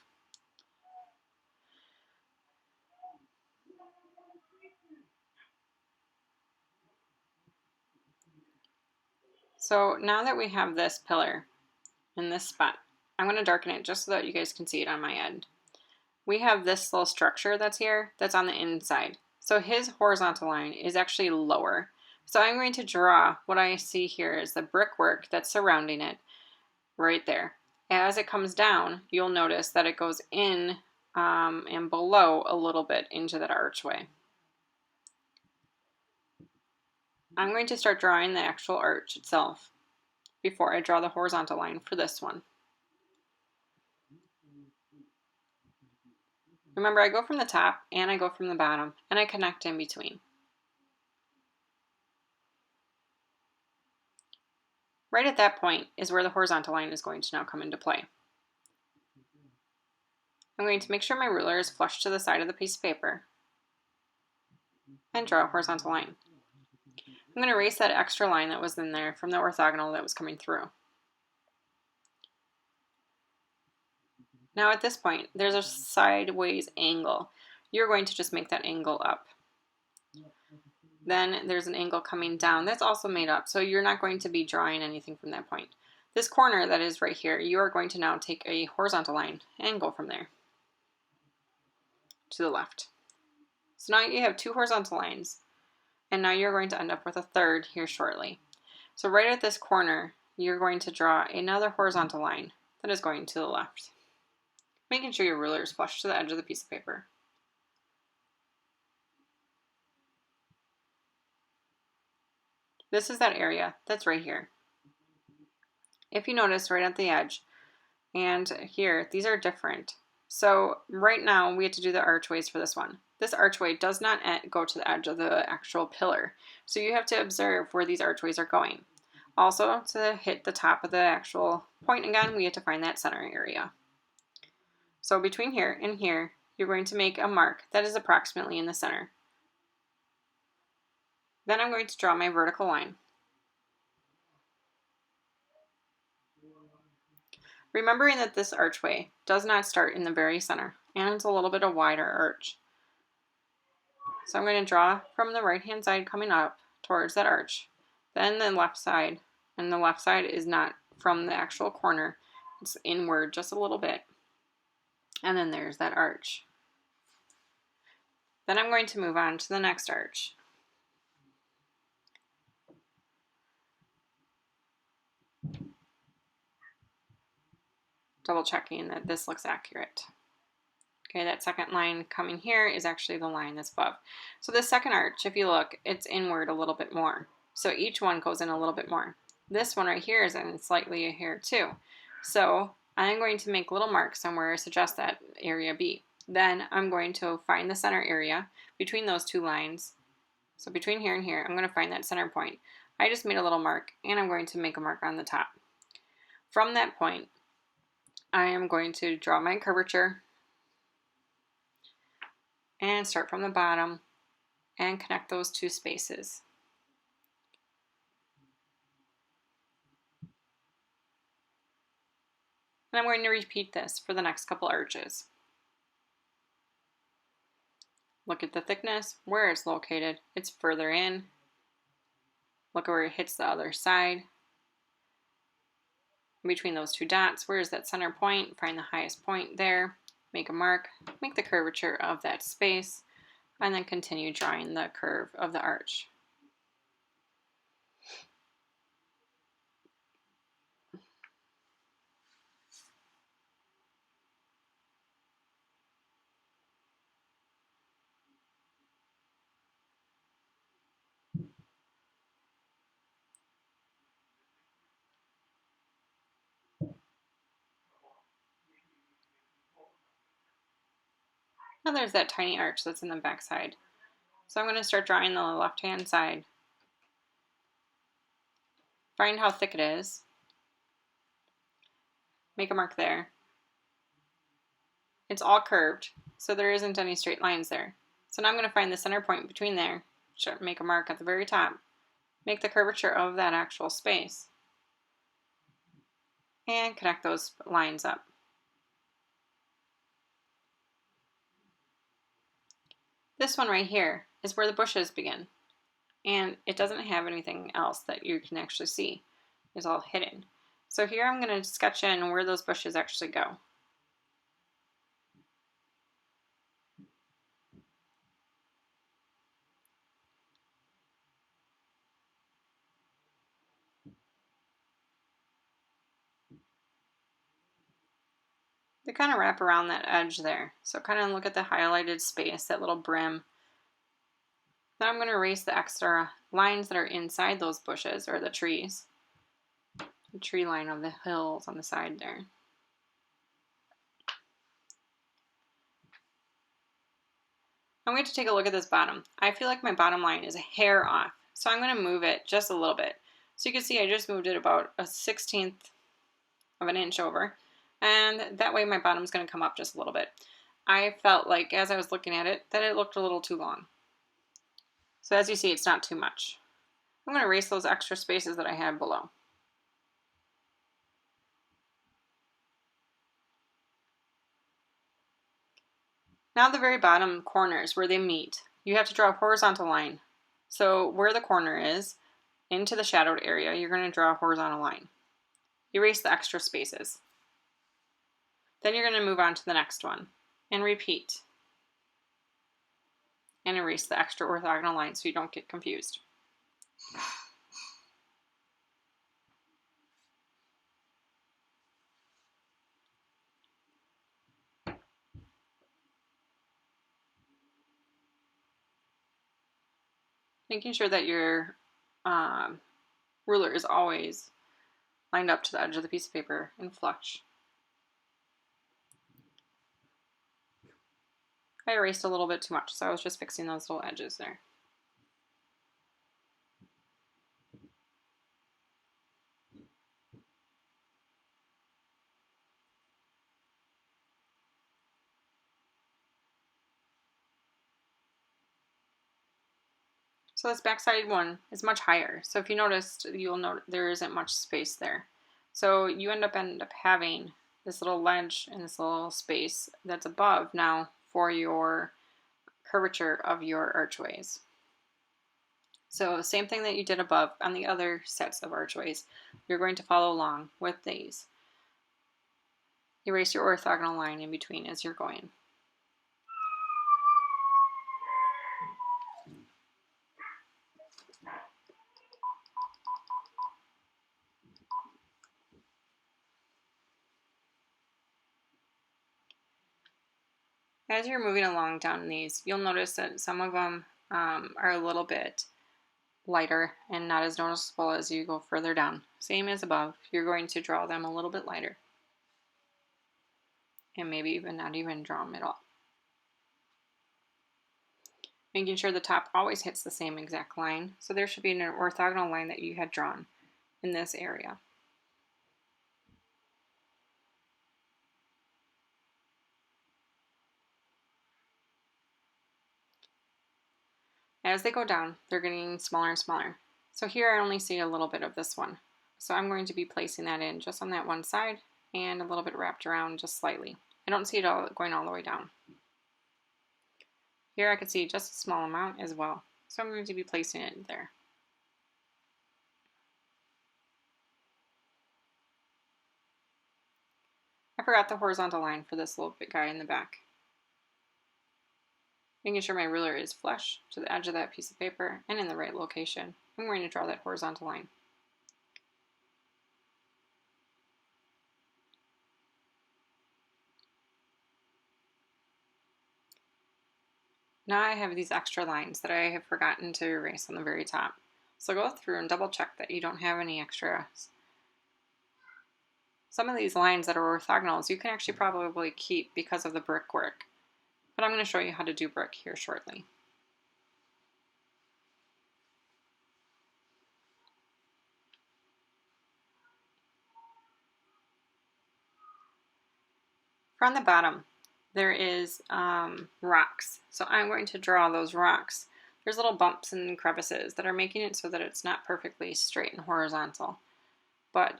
S1: So now that we have this pillar in this spot, I'm going to darken it just so that you guys can see it on my end. We have this little structure that's here, that's on the inside. So his horizontal line is actually lower. So I'm going to draw what I see here is the brickwork that's surrounding it right there. As it comes down, you'll notice that it goes in and below a little bit into that archway. I'm going to start drawing the actual arch itself before I draw the horizontal line for this one. Remember, I go from the top and I go from the bottom and I connect in between. Right at that point is where the horizontal line is going to now come into play. I'm going to make sure my ruler is flush to the side of the piece of paper and draw a horizontal line. I'm going to erase that extra line that was in there from the orthogonal that was coming through. Now at this point, there's a sideways angle. You're going to just make that angle up. Then there's an angle coming down that's also made up, so you're not going to be drawing anything from that point. This corner that is right here, you are going to now take a horizontal line and go from there to the left. So now you have two horizontal lines, and now you're going to end up with a third here shortly. So right at this corner, you're going to draw another horizontal line that is going to the left, making sure your ruler is flush to the edge of the piece of paper. This is that area that's right here. If you notice right at the edge and here, these are different. So right now we have to do the archways for this one. This archway does not go to the edge of the actual pillar. So you have to observe where these archways are going. Also, to hit the top of the actual point again, we have to find that center area. So between here and here, you're going to make a mark that is approximately in the center. Then I'm going to draw my vertical line. Remembering that this archway does not start in the very center, and it's a little bit of wider arch. So I'm going to draw from the right hand side coming up towards that arch, then the left side, and the left side is not from the actual corner, it's inward just a little bit, and then there's that arch. Then I'm going to move on to the next arch. Double checking that this looks accurate. Okay, that second line coming here is actually the line that's above. So the second arch, if you look, it's inward a little bit more. So each one goes in a little bit more. This one right here is in slightly here too. So I'm going to make little marks somewhere to suggest that area B. Then I'm going to find the center area between those two lines, So between here and here, I'm going to find that center point. I just made a little mark, and I'm going to make a mark on the top. From that point, I am going to draw my curvature and start from the bottom and connect those two spaces. And I'm going to repeat this for the next couple arches. Look at the thickness, where it's located. It's further in. Look where it hits the other side. Between those two dots, where is that center point? Find the highest point there. Make a mark. Make the curvature of that space. And then continue drawing the curve of the arch. Now there's that tiny arch that's in the back side. So I'm going to start drawing the left-hand side. Find how thick it is. Make a mark there. It's all curved, so there isn't any straight lines there. So now I'm going to find the center point between there. Make a mark at the very top. Make the curvature of that actual space. And connect those lines up. This one right here is where the bushes begin. And it doesn't have anything else that you can actually see. It's all hidden. So here I'm going to sketch in where those bushes actually go. They kind of wrap around that edge there. So kind of look at the highlighted space, that little brim. Then I'm going to erase the extra lines that are inside those bushes or the trees. The tree line of the hills on the side there. I'm going to take a look at this bottom. I feel like my bottom line is a hair off. So I'm going to move it just a little bit. So you can see I just moved it about a 1/16 of an inch over. And that way my bottom's going to come up just a little bit. I felt like as I was looking at it that it looked a little too long. So as you see, it's not too much. I'm going to erase those extra spaces that I have below. Now the very bottom corners where they meet, you have to draw a horizontal line. So where the corner is, into the shadowed area, you're going to draw a horizontal line. Erase the extra spaces. Then you're going to move on to the next one and repeat. And erase the extra orthogonal line so you don't get confused. Making sure that your ruler is always lined up to the edge of the piece of paper and flush. I erased a little bit too much, so I was just fixing those little edges there. So this backside one is much higher. So if you noticed, you'll note there isn't much space there. So you end up having this little ledge and this little space that's above now for your curvature of your archways. So the same thing that you did above on the other sets of archways, you're going to follow along with these. Erase your orthogonal line in between as you're going. As you're moving along down these, you'll notice that some of them are a little bit lighter and not as noticeable as you go further down. Same as above, you're going to draw them a little bit lighter. And maybe even not even draw them at all. making sure the top always hits the same exact line. So there should be an orthogonal line that you had drawn in this area. As they go down, they're getting smaller and smaller. So here I only see a little bit of this one. So I'm going to be placing that in just on that one side and a little bit wrapped around just slightly. I don't see it all going all the way down. Here I can see just a small amount as well. So I'm going to be placing it there. I forgot the horizontal line for this little bit guy in the back. Making sure my ruler is flush to the edge of that piece of paper and in the right location. I'm going to draw that horizontal line. Now I have these extra lines that I have forgotten to erase on the very top. So go through and double check that you don't have any extras. Some of these lines that are orthogonals you can actually probably keep because of the brickwork, but I'm going to show you how to do brick here shortly. From the bottom, there is rocks, so I'm going to draw those rocks. There's little bumps and crevices that are making it so that it's not perfectly straight and horizontal, but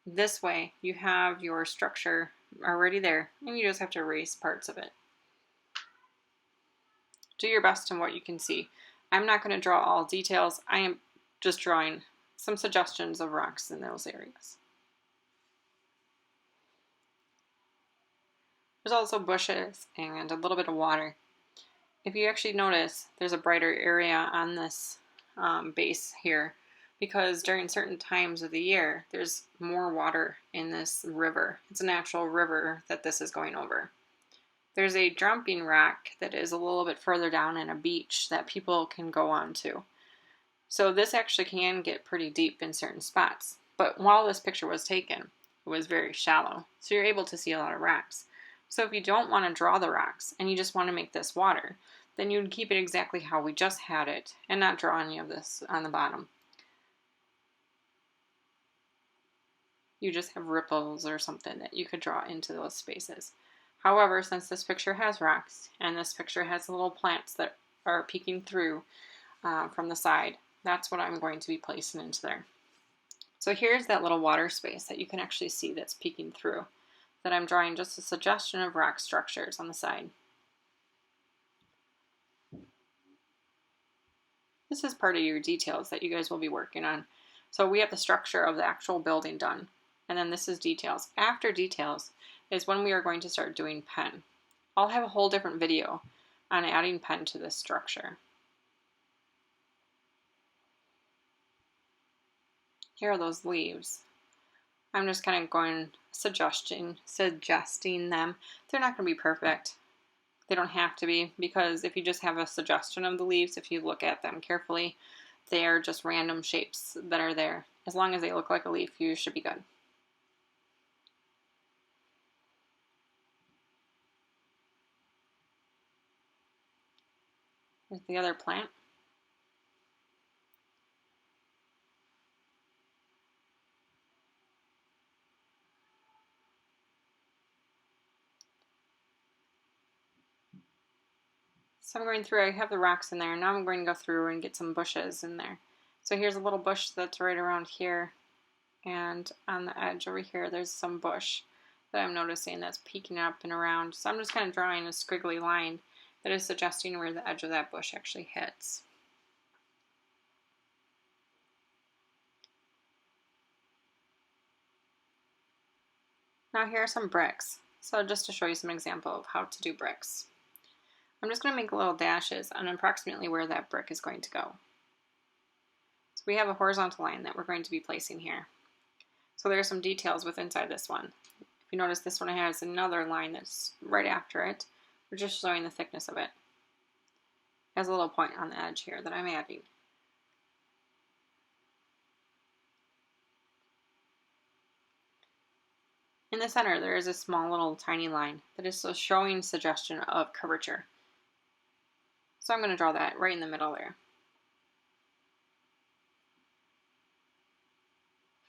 S1: this way you have your structure already there and you just have to erase parts of it. Do your best in what you can see. I'm not going to draw all details. I am just drawing some suggestions of rocks in those areas. There's also bushes and a little bit of water. If you actually notice, there's a brighter area on this base here because during certain times of the year, there's more water in this river. It's a natural river that this is going over. There's a jumping rock that is a little bit further down in a beach that people can go on to. So this actually can get pretty deep in certain spots. But while this picture was taken, it was very shallow. So you're able to see a lot of rocks. So if you don't want to draw the rocks and you just want to make this water, then you'd keep it exactly how we just had it and not draw any of this on the bottom. You just have ripples or something that you could draw into those spaces. However, since this picture has rocks and this picture has little plants that are peeking through from the side, that's what I'm going to be placing into there. So here's that little water space that you can actually see that's peeking through, that I'm drawing just a suggestion of rock structures on the side. This is part of your details that you guys will be working on. So we have the structure of the actual building done, and then this is details. After details is when we are going to start doing pen. I'll have a whole different video on adding pen to this structure. Here are those leaves. I'm just kind of going suggesting them. They're not going to be perfect. They don't have to be, because if you just have a suggestion of the leaves, if you look at them carefully, they are just random shapes that are there. As long as they look like a leaf, you should be good. Here's the other plant. So I'm going through, I have the rocks in there, now I'm going to go through and get some bushes in there. So here's a little bush that's right around here, and on the edge over here there's some bush that I'm noticing that's peeking up and around. So I'm just kind of drawing a squiggly line that is suggesting where the edge of that bush actually hits. Now here are some bricks. So just to show you some example of how to do bricks. I'm just going to make little dashes on approximately where that brick is going to go. So we have a horizontal line that we're going to be placing here. So there are some details with inside this one. If you notice, this one has another line that's right after it. We're just showing the thickness of it. It has a little point on the edge here that I'm adding. In the center, there is a small little tiny line that is showing suggestion of curvature. So I'm going to draw that right in the middle there.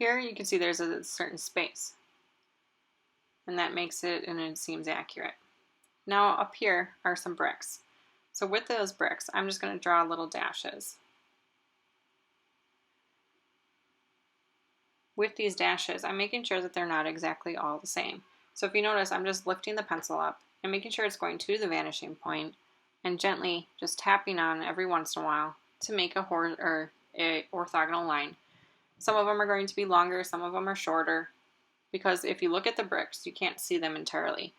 S1: Here you can see there's a certain space, and that makes it, and it seems accurate. Now up here are some bricks. So with those bricks, I'm just going to draw little dashes. With these dashes, I'm making sure that they're not exactly all the same. So if you notice, I'm just lifting the pencil up and making sure it's going to the vanishing point and gently just tapping on every once in a while to make a orthogonal line. Some of them are going to be longer, some of them are shorter, because if you look at the bricks, you can't see them entirely.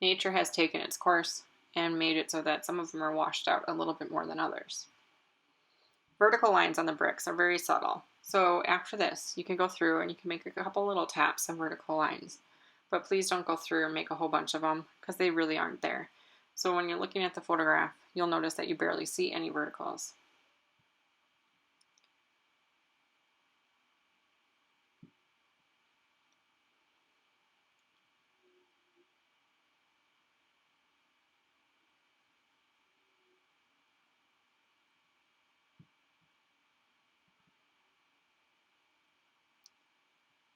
S1: Nature has taken its course and made it so that some of them are washed out a little bit more than others. Vertical lines on the bricks are very subtle. So after this, you can go through and you can make a couple little taps of vertical lines. But please don't go through and make a whole bunch of them because they really aren't there. So when you're looking at the photograph, you'll notice that you barely see any verticals.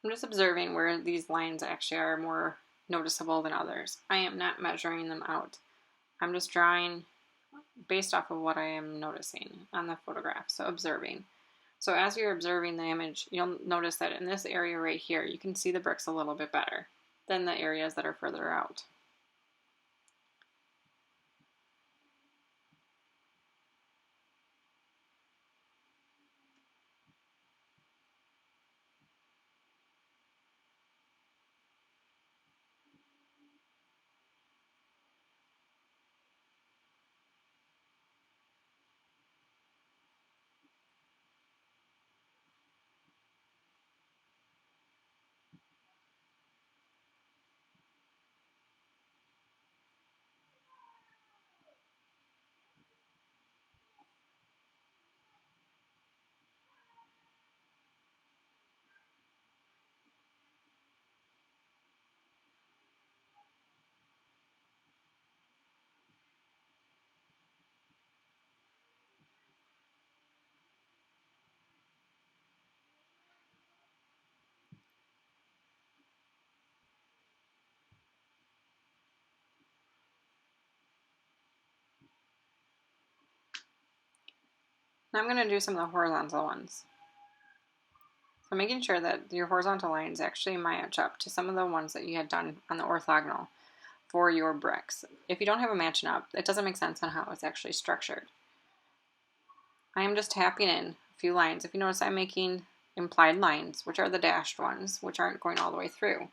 S1: I'm just observing where these lines actually are more noticeable than others. I am not measuring them out. I'm just drawing based off of what I am noticing on the photograph, so observing. So as you're observing the image, you'll notice that in this area right here, you can see the bricks a little bit better than the areas that are further out. Now I'm going to do some of the horizontal ones. So making sure that your horizontal lines actually match up to some of the ones that you had done on the orthogonal for your bricks. If you don't have a matching up, it doesn't make sense on how it's actually structured. I am just tapping in a few lines. If you notice, I'm making implied lines, which are the dashed ones, which aren't going all the way through.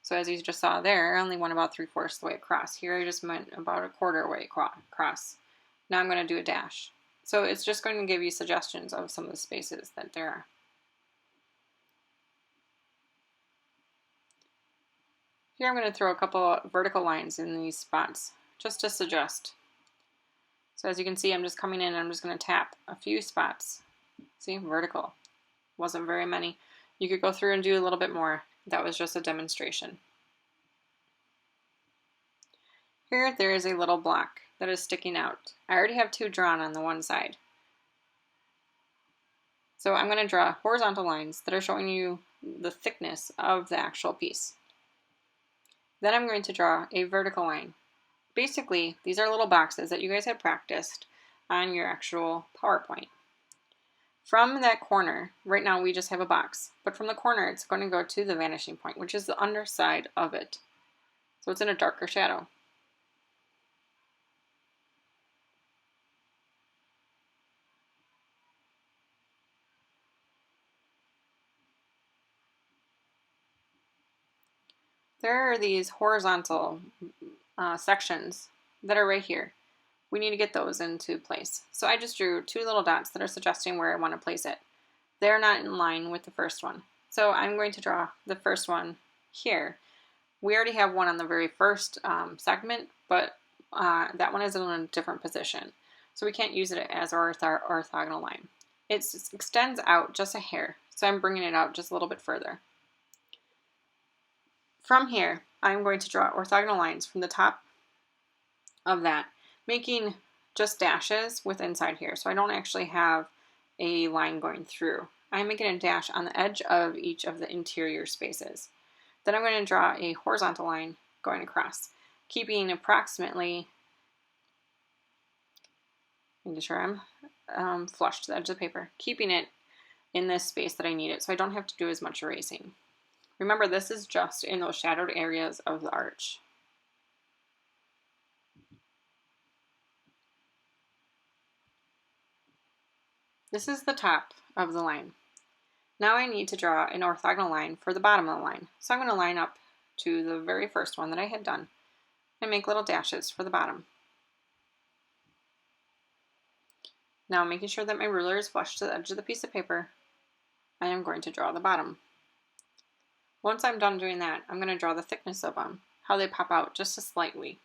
S1: So as you just saw there, I only went about 3/4 the way across. Here I just went about 1/4 way across. Now I'm going to do a dash. So it's just going to give you suggestions of some of the spaces that there are. Here I'm going to throw a couple vertical lines in these spots, just to suggest. So as you can see, I'm just coming in and I'm just going to tap a few spots. See, vertical. Wasn't very many. You could go through and do a little bit more. That was just a demonstration. Here there is a little block that is sticking out. I already have two drawn on the one side. So I'm going to draw horizontal lines that are showing you the thickness of the actual piece. Then I'm going to draw a vertical line. Basically, these are little boxes that you guys had practiced on your actual PowerPoint. From that corner, right now we just have a box, but from the corner it's going to go to the vanishing point, which is the underside of it. So it's in a darker shadow. There are these horizontal sections that are right here. We need to get those into place. So I just drew two little dots that are suggesting where I want to place it. They're not in line with the first one. So I'm going to draw the first one here. We already have one on the very first segment, but that one is in a different position. So we can't use it as our orthogonal line. It extends out just a hair, so I'm bringing it out just a little bit further. From here, I'm going to draw orthogonal lines from the top of that, making just dashes with inside here. So I don't actually have a line going through. I'm making a dash on the edge of each of the interior spaces. Then I'm going to draw a horizontal line going across, keeping approximately, making sure I'm flush to the edge of the paper, keeping it in this space that I need it so I don't have to do as much erasing. Remember, this is just in those shadowed areas of the arch. This is the top of the line. Now I need to draw an orthogonal line for the bottom of the line. So I'm going to line up to the very first one that I had done and make little dashes for the bottom. Now, making sure that my ruler is flush to the edge of the piece of paper, I am going to draw the bottom. Once I'm done doing that, I'm going to draw the thickness of them, how they pop out just slightly.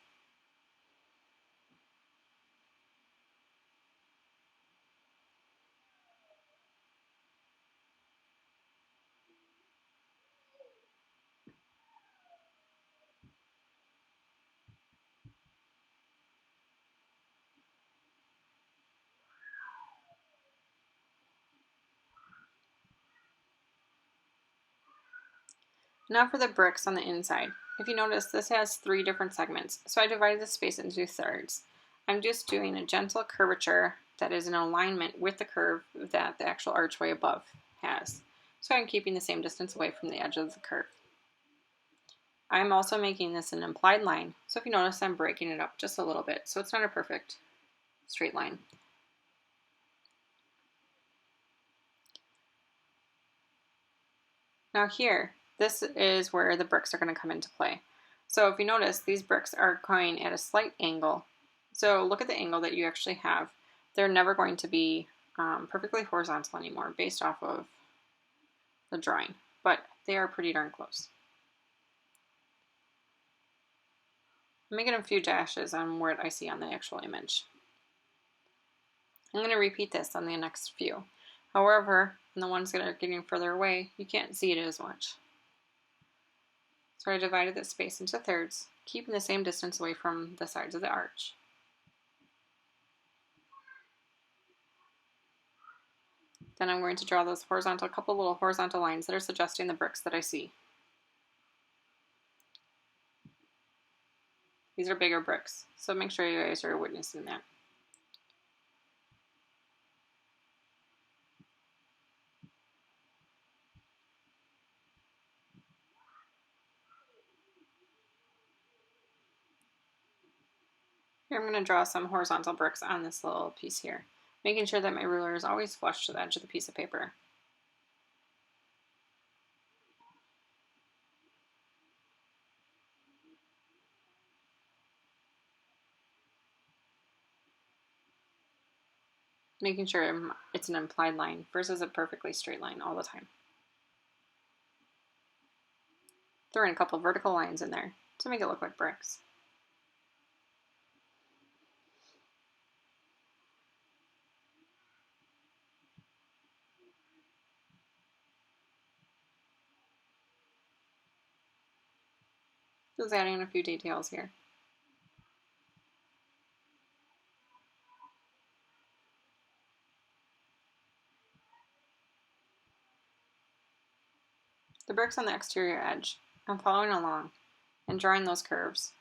S1: Now for the bricks on the inside. If you notice, this has 3 different segments, so I divided the space into thirds. I'm just doing a gentle curvature that is in alignment with the curve that the actual archway above has. So I'm keeping the same distance away from the edge of the curve. I'm also making this an implied line, so if you notice, I'm breaking it up just a little bit, so it's not a perfect straight line. Now here, this is where the bricks are going to come into play. So if you notice, these bricks are going at a slight angle. So look at the angle that you actually have. They're never going to be perfectly horizontal anymore based off of the drawing, but they are pretty darn close. I'm making a few dashes on what I see on the actual image. I'm going to repeat this on the next few. However, on the ones that are getting further away, you can't see it as much. So I divided this space into thirds, keeping the same distance away from the sides of the arch. Then I'm going to draw those couple little horizontal lines that are suggesting the bricks that I see. These are bigger bricks, so make sure you guys are witnessing that. Here I'm going to draw some horizontal bricks on this little piece here, making sure that my ruler is always flush to the edge of the piece of paper. Making sure it's an implied line versus a perfectly straight line all the time. Throw in a couple vertical lines in there to make it look like bricks. Just adding a few details here. The bricks on the exterior edge, I'm following along and drawing those curves.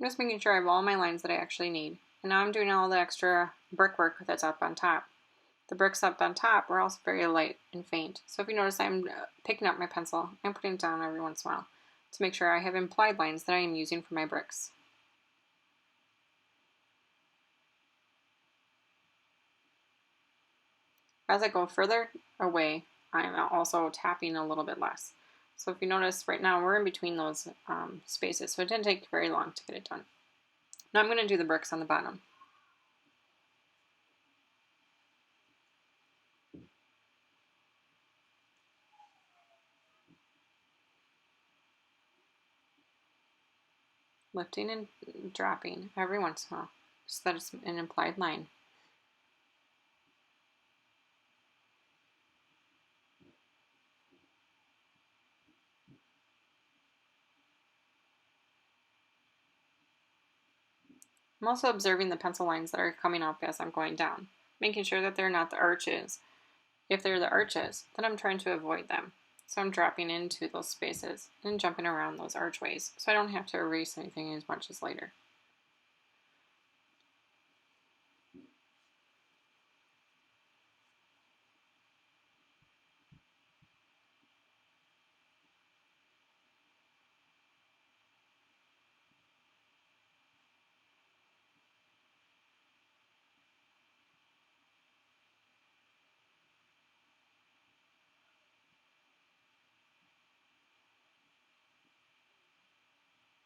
S1: I'm just making sure I have all my lines that I actually need. And now I'm doing all the extra brickwork that's up on top. The bricks up on top are also very light and faint. So if you notice, I'm picking up my pencil and putting it down every once in a while to make sure I have implied lines that I am using for my bricks. As I go further away, I'm also tapping a little bit less. So if you notice right now, we're in between those spaces, so it didn't take very long to get it done. Now I'm going to do the bricks on the bottom. Lifting and dropping every once in a while, so that it's an implied line. I'm also observing the pencil lines that are coming up as I'm going down, making sure that they're not the arches. If they're the arches, then I'm trying to avoid them. So I'm dropping into those spaces and jumping around those archways, so I don't have to erase anything as much as later.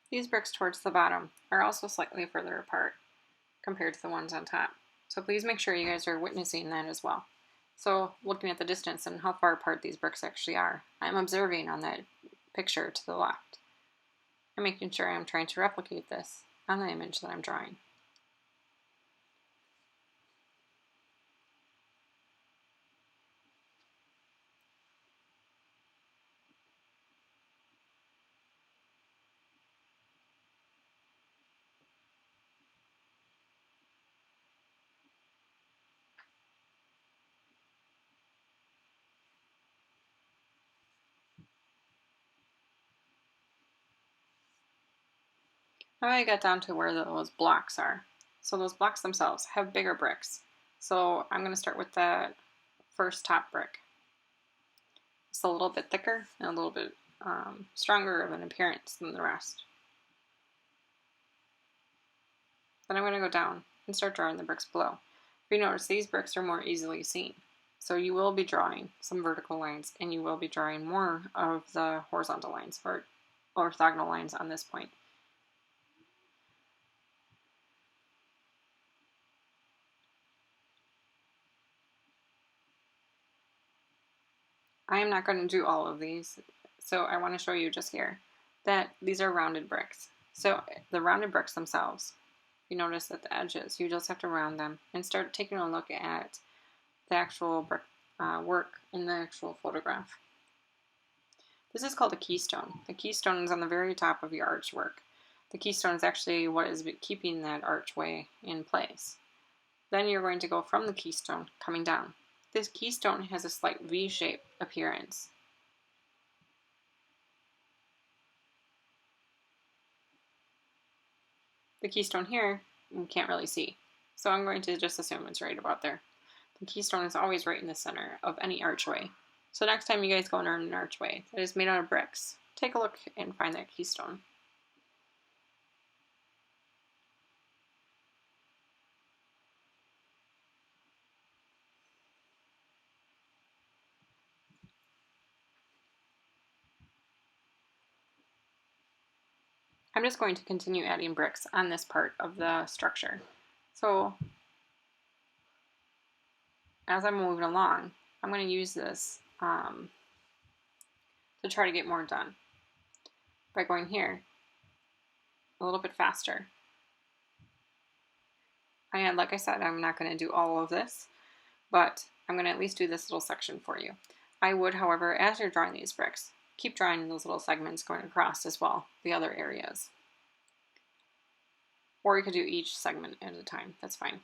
S1: These bricks towards the bottom are also slightly further apart compared to the ones on top. So please make sure you guys are witnessing that as well. So looking at the distance and how far apart these bricks actually are, I'm observing on that picture to the left. I'm making sure I'm trying to replicate this on the image that I'm drawing. Now I got down to where those blocks are. So those blocks themselves have bigger bricks. So I'm going to start with the first top brick. It's a little bit thicker and a little bit stronger of an appearance than the rest. Then I'm going to go down and start drawing the bricks below. If you notice, these bricks are more easily seen. So you will be drawing some vertical lines and you will be drawing more of the horizontal lines or orthogonal lines on this point. I am not going to do all of these, so I want to show you just here that these are rounded bricks. So the rounded bricks themselves, you notice at the edges, you just have to round them and start taking a look at the actual brick work in the actual photograph. This is called a keystone. The keystone is on the very top of your archwork. The keystone is actually what is keeping that archway in place. Then you're going to go from the keystone coming down. This keystone has a slight V-shaped appearance. The keystone here, you can't really see, so I'm going to just assume it's right about there. The keystone is always right in the center of any archway. So next time you guys go and earn an archway that is made out of bricks, take a look and find that keystone. I'm just going to continue adding bricks on this part of the structure. So as I'm moving along, I'm going to use this to try to get more done by going here a little bit faster. And like I said, I'm not going to do all of this, but I'm going to at least do this little section for you. I would, however, as you're drawing these bricks, keep drawing those little segments going across as well, the other areas. Or you could do each segment at a time, that's fine.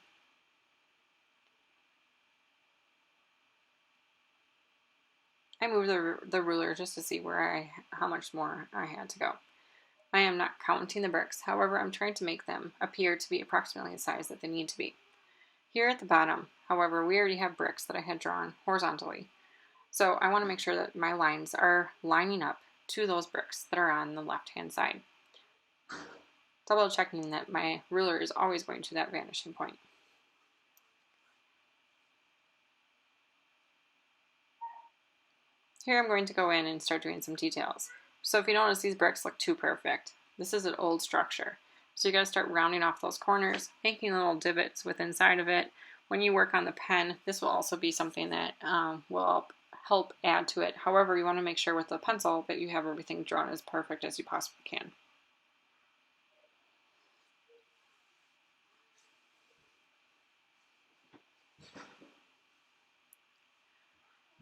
S1: I moved the ruler just to see how much more I had to go. I am not counting the bricks, however, I'm trying to make them appear to be approximately the size that they need to be. Here at the bottom, however, we already have bricks that I had drawn horizontally. So I want to make sure that my lines are lining up to those bricks that are on the left-hand side. Double checking that my ruler is always going to that vanishing point. Here I'm going to go in and start doing some details. So if you notice, these bricks look too perfect. This is an old structure. So you got to start rounding off those corners, making little divots with inside of it. When you work on the pen, this will also be something that will help add to it. However, you want to make sure with the pencil that you have everything drawn as perfect as you possibly can.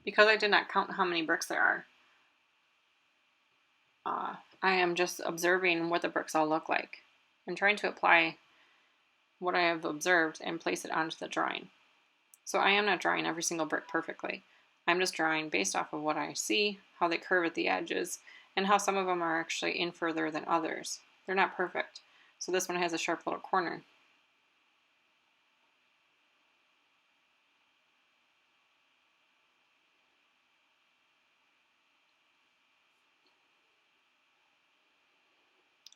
S1: Because I did not count how many bricks there are, I am just observing what the bricks all look like and trying to apply what I have observed and place it onto the drawing. So I am not drawing every single brick perfectly. I'm just drawing based off of what I see, how they curve at the edges, and how some of them are actually in further than others. They're not perfect. So this one has a sharp little corner.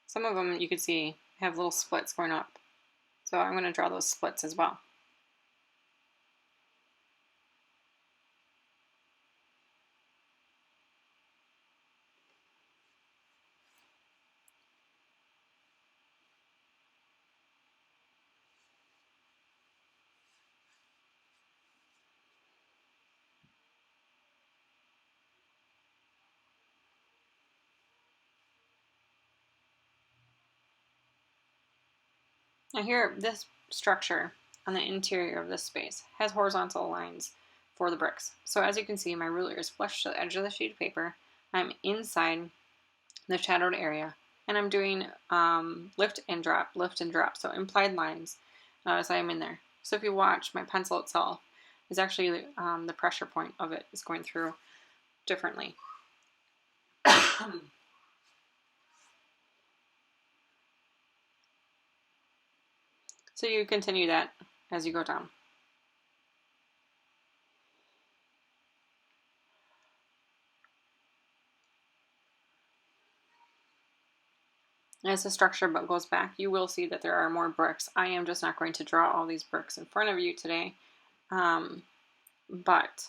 S1: Some of them you can see have little splits going up. So I'm going to draw those splits as well. Now here, this structure on the interior of this space has horizontal lines for the bricks. So as you can see, my ruler is flush to the edge of the sheet of paper. I'm inside the shadowed area, and I'm doing lift and drop, so implied lines as I am in there. So if you watch, my pencil itself is actually the pressure point of it is going through differently. So you continue that as you go down. As the structure goes back, you will see that there are more bricks. I am just not going to draw all these bricks in front of you today, but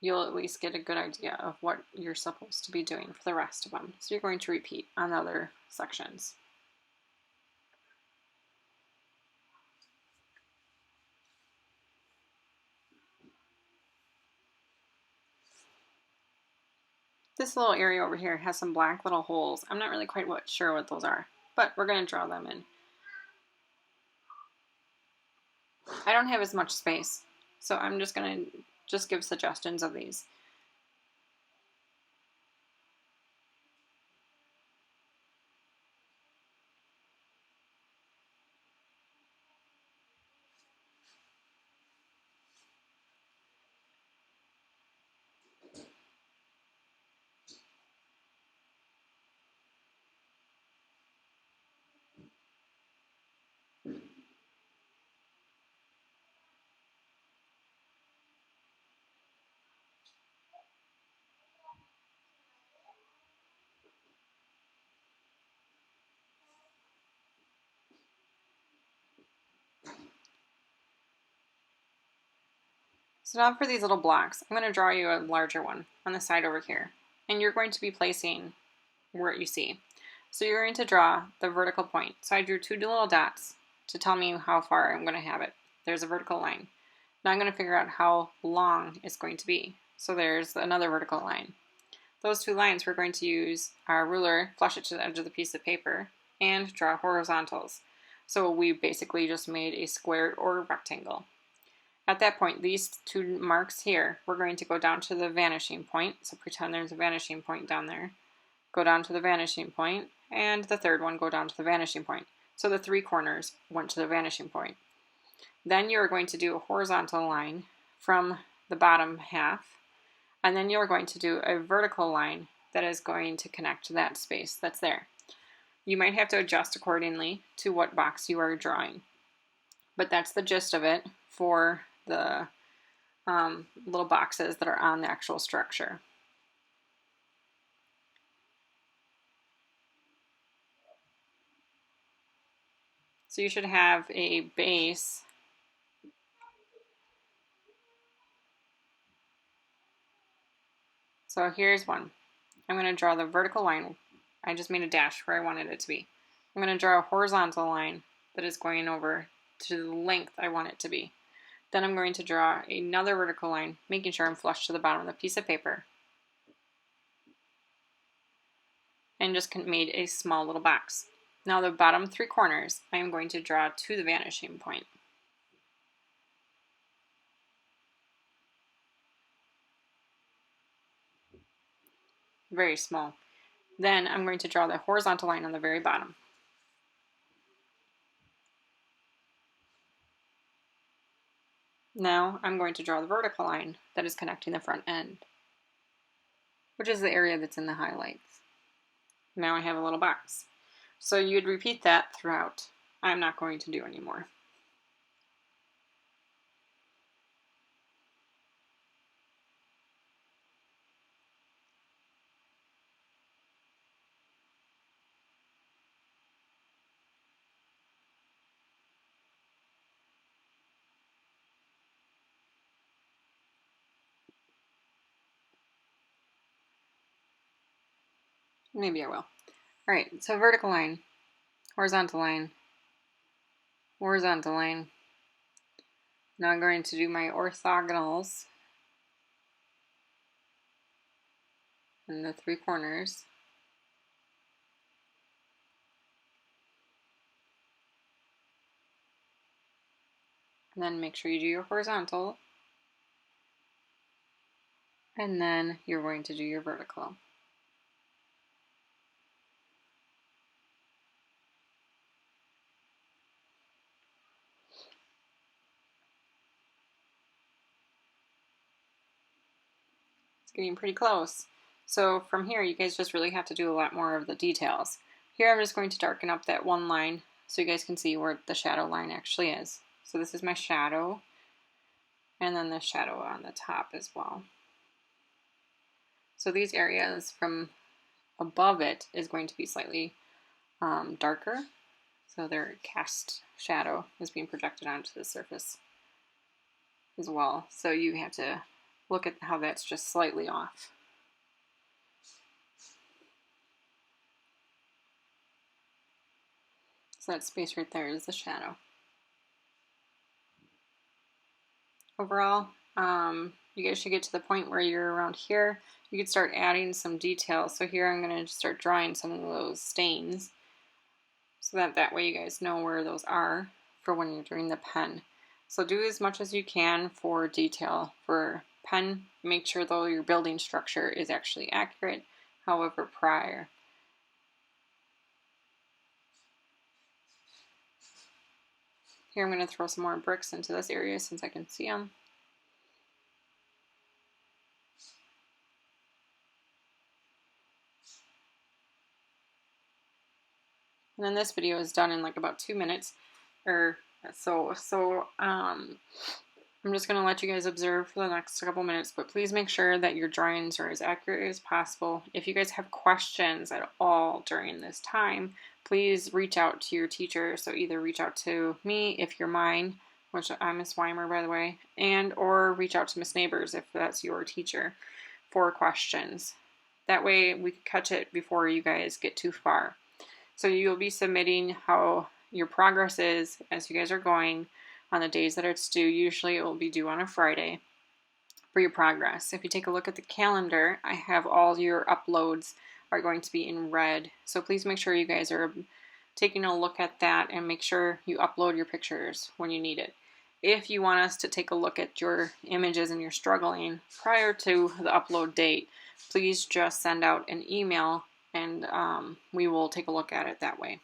S1: you'll at least get a good idea of what you're supposed to be doing for the rest of them. So you're going to repeat on the other sections. This little area over here has some black little holes. I'm not really quite sure what those are, but we're going to draw them in. I don't have as much space, so I'm just going to give suggestions of these. So now for these little blocks, I'm going to draw you a larger one on the side over here. And you're going to be placing where you see. So you're going to draw the vertical point. So I drew two little dots to tell me how far I'm going to have it. There's a vertical line. Now I'm going to figure out how long it's going to be. So there's another vertical line. Those two lines, we're going to use our ruler, flush it to the edge of the piece of paper, and draw horizontals. So we basically just made a square or a rectangle. At that point, these two marks here, we're going to go down to the vanishing point. So pretend there's a vanishing point down there. Go down to the vanishing point, and the third one go down to the vanishing point. So the three corners went to the vanishing point. Then you're going to do a horizontal line from the bottom half, and then you're going to do a vertical line that is going to connect to that space that's there. You might have to adjust accordingly to what box you are drawing, but that's the gist of it for the little boxes that are on the actual structure. So you should have a base So here's one. I'm going to draw the vertical line. I just made a dash where I wanted it to be. I'm going to draw a horizontal line that is going over to the length I want it to be. Then I'm going to draw another vertical line, making sure I'm flush to the bottom of the piece of paper. And just made a small little box. Now the bottom 3 corners, I am going to draw to the vanishing point. Very small. Then I'm going to draw the horizontal line on the very bottom. Now I'm going to draw the vertical line that is connecting the front end, which is the area that's in the highlights. Now I have a little box. So you'd repeat that throughout. I'm not going to do anymore. Maybe I will. Alright, so vertical line, horizontal line, horizontal line. Now I'm going to do my orthogonals in the 3 corners. And then make sure you do your horizontal. And then you're going to do your vertical. It's getting pretty close. So from here, you guys just really have to do a lot more of the details. Here I'm just going to darken up that one line so you guys can see where the shadow line actually is. So this is my shadow, and then the shadow on the top as well. So these areas from above it is going to be slightly darker. So their cast shadow is being projected onto the surface as well. So you have to look at how that's just slightly off. So that space right there is the shadow. Overall, you guys should get to the point where you're around here. You could start adding some details. So here I'm going to start drawing some of those stains so that way you guys know where those are for when you're doing the pen. So do as much as you can for detail. For pen, make sure though your building structure is actually accurate, however prior. Here I'm going to throw some more bricks into this area since I can see them. And then this video is done in like about 2 minutes or so. I'm just going to let you guys observe for the next couple minutes, but please make sure that your drawings are as accurate as possible. If you guys have questions at all during this time, please reach out to your teacher. So either reach out to me if you're mine, which I'm Miss Weimer by the way, and or reach out to Miss Neighbors if that's your teacher for questions. That way we can catch it before you guys get too far. So you'll be submitting how your progress is as you guys are going on the days that it's due. Usually it will be due on a Friday for your progress. If you take a look at the calendar, I have all your uploads are going to be in red. So please make sure you guys are taking a look at that and make sure you upload your pictures when you need it. If you want us to take a look at your images and you're struggling prior to the upload date, please just send out an email and we will take a look at it that way.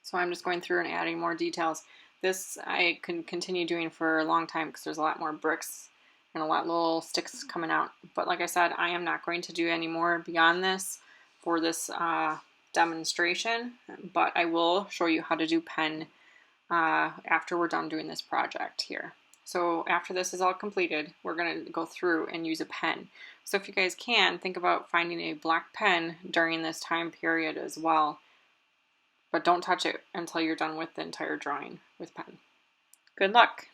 S1: So I'm just going through and adding more details. This I can continue doing for a long time because there's a lot more bricks and a lot of little sticks coming out. But like I said, I am not going to do any more beyond this for this demonstration, but I will show you how to do pen after we're done doing this project here. So after this is all completed, we're going to go through and use a pen. So if you guys can, think about finding a black pen during this time period as well. But don't touch it until you're done with the entire drawing with pen. Good luck!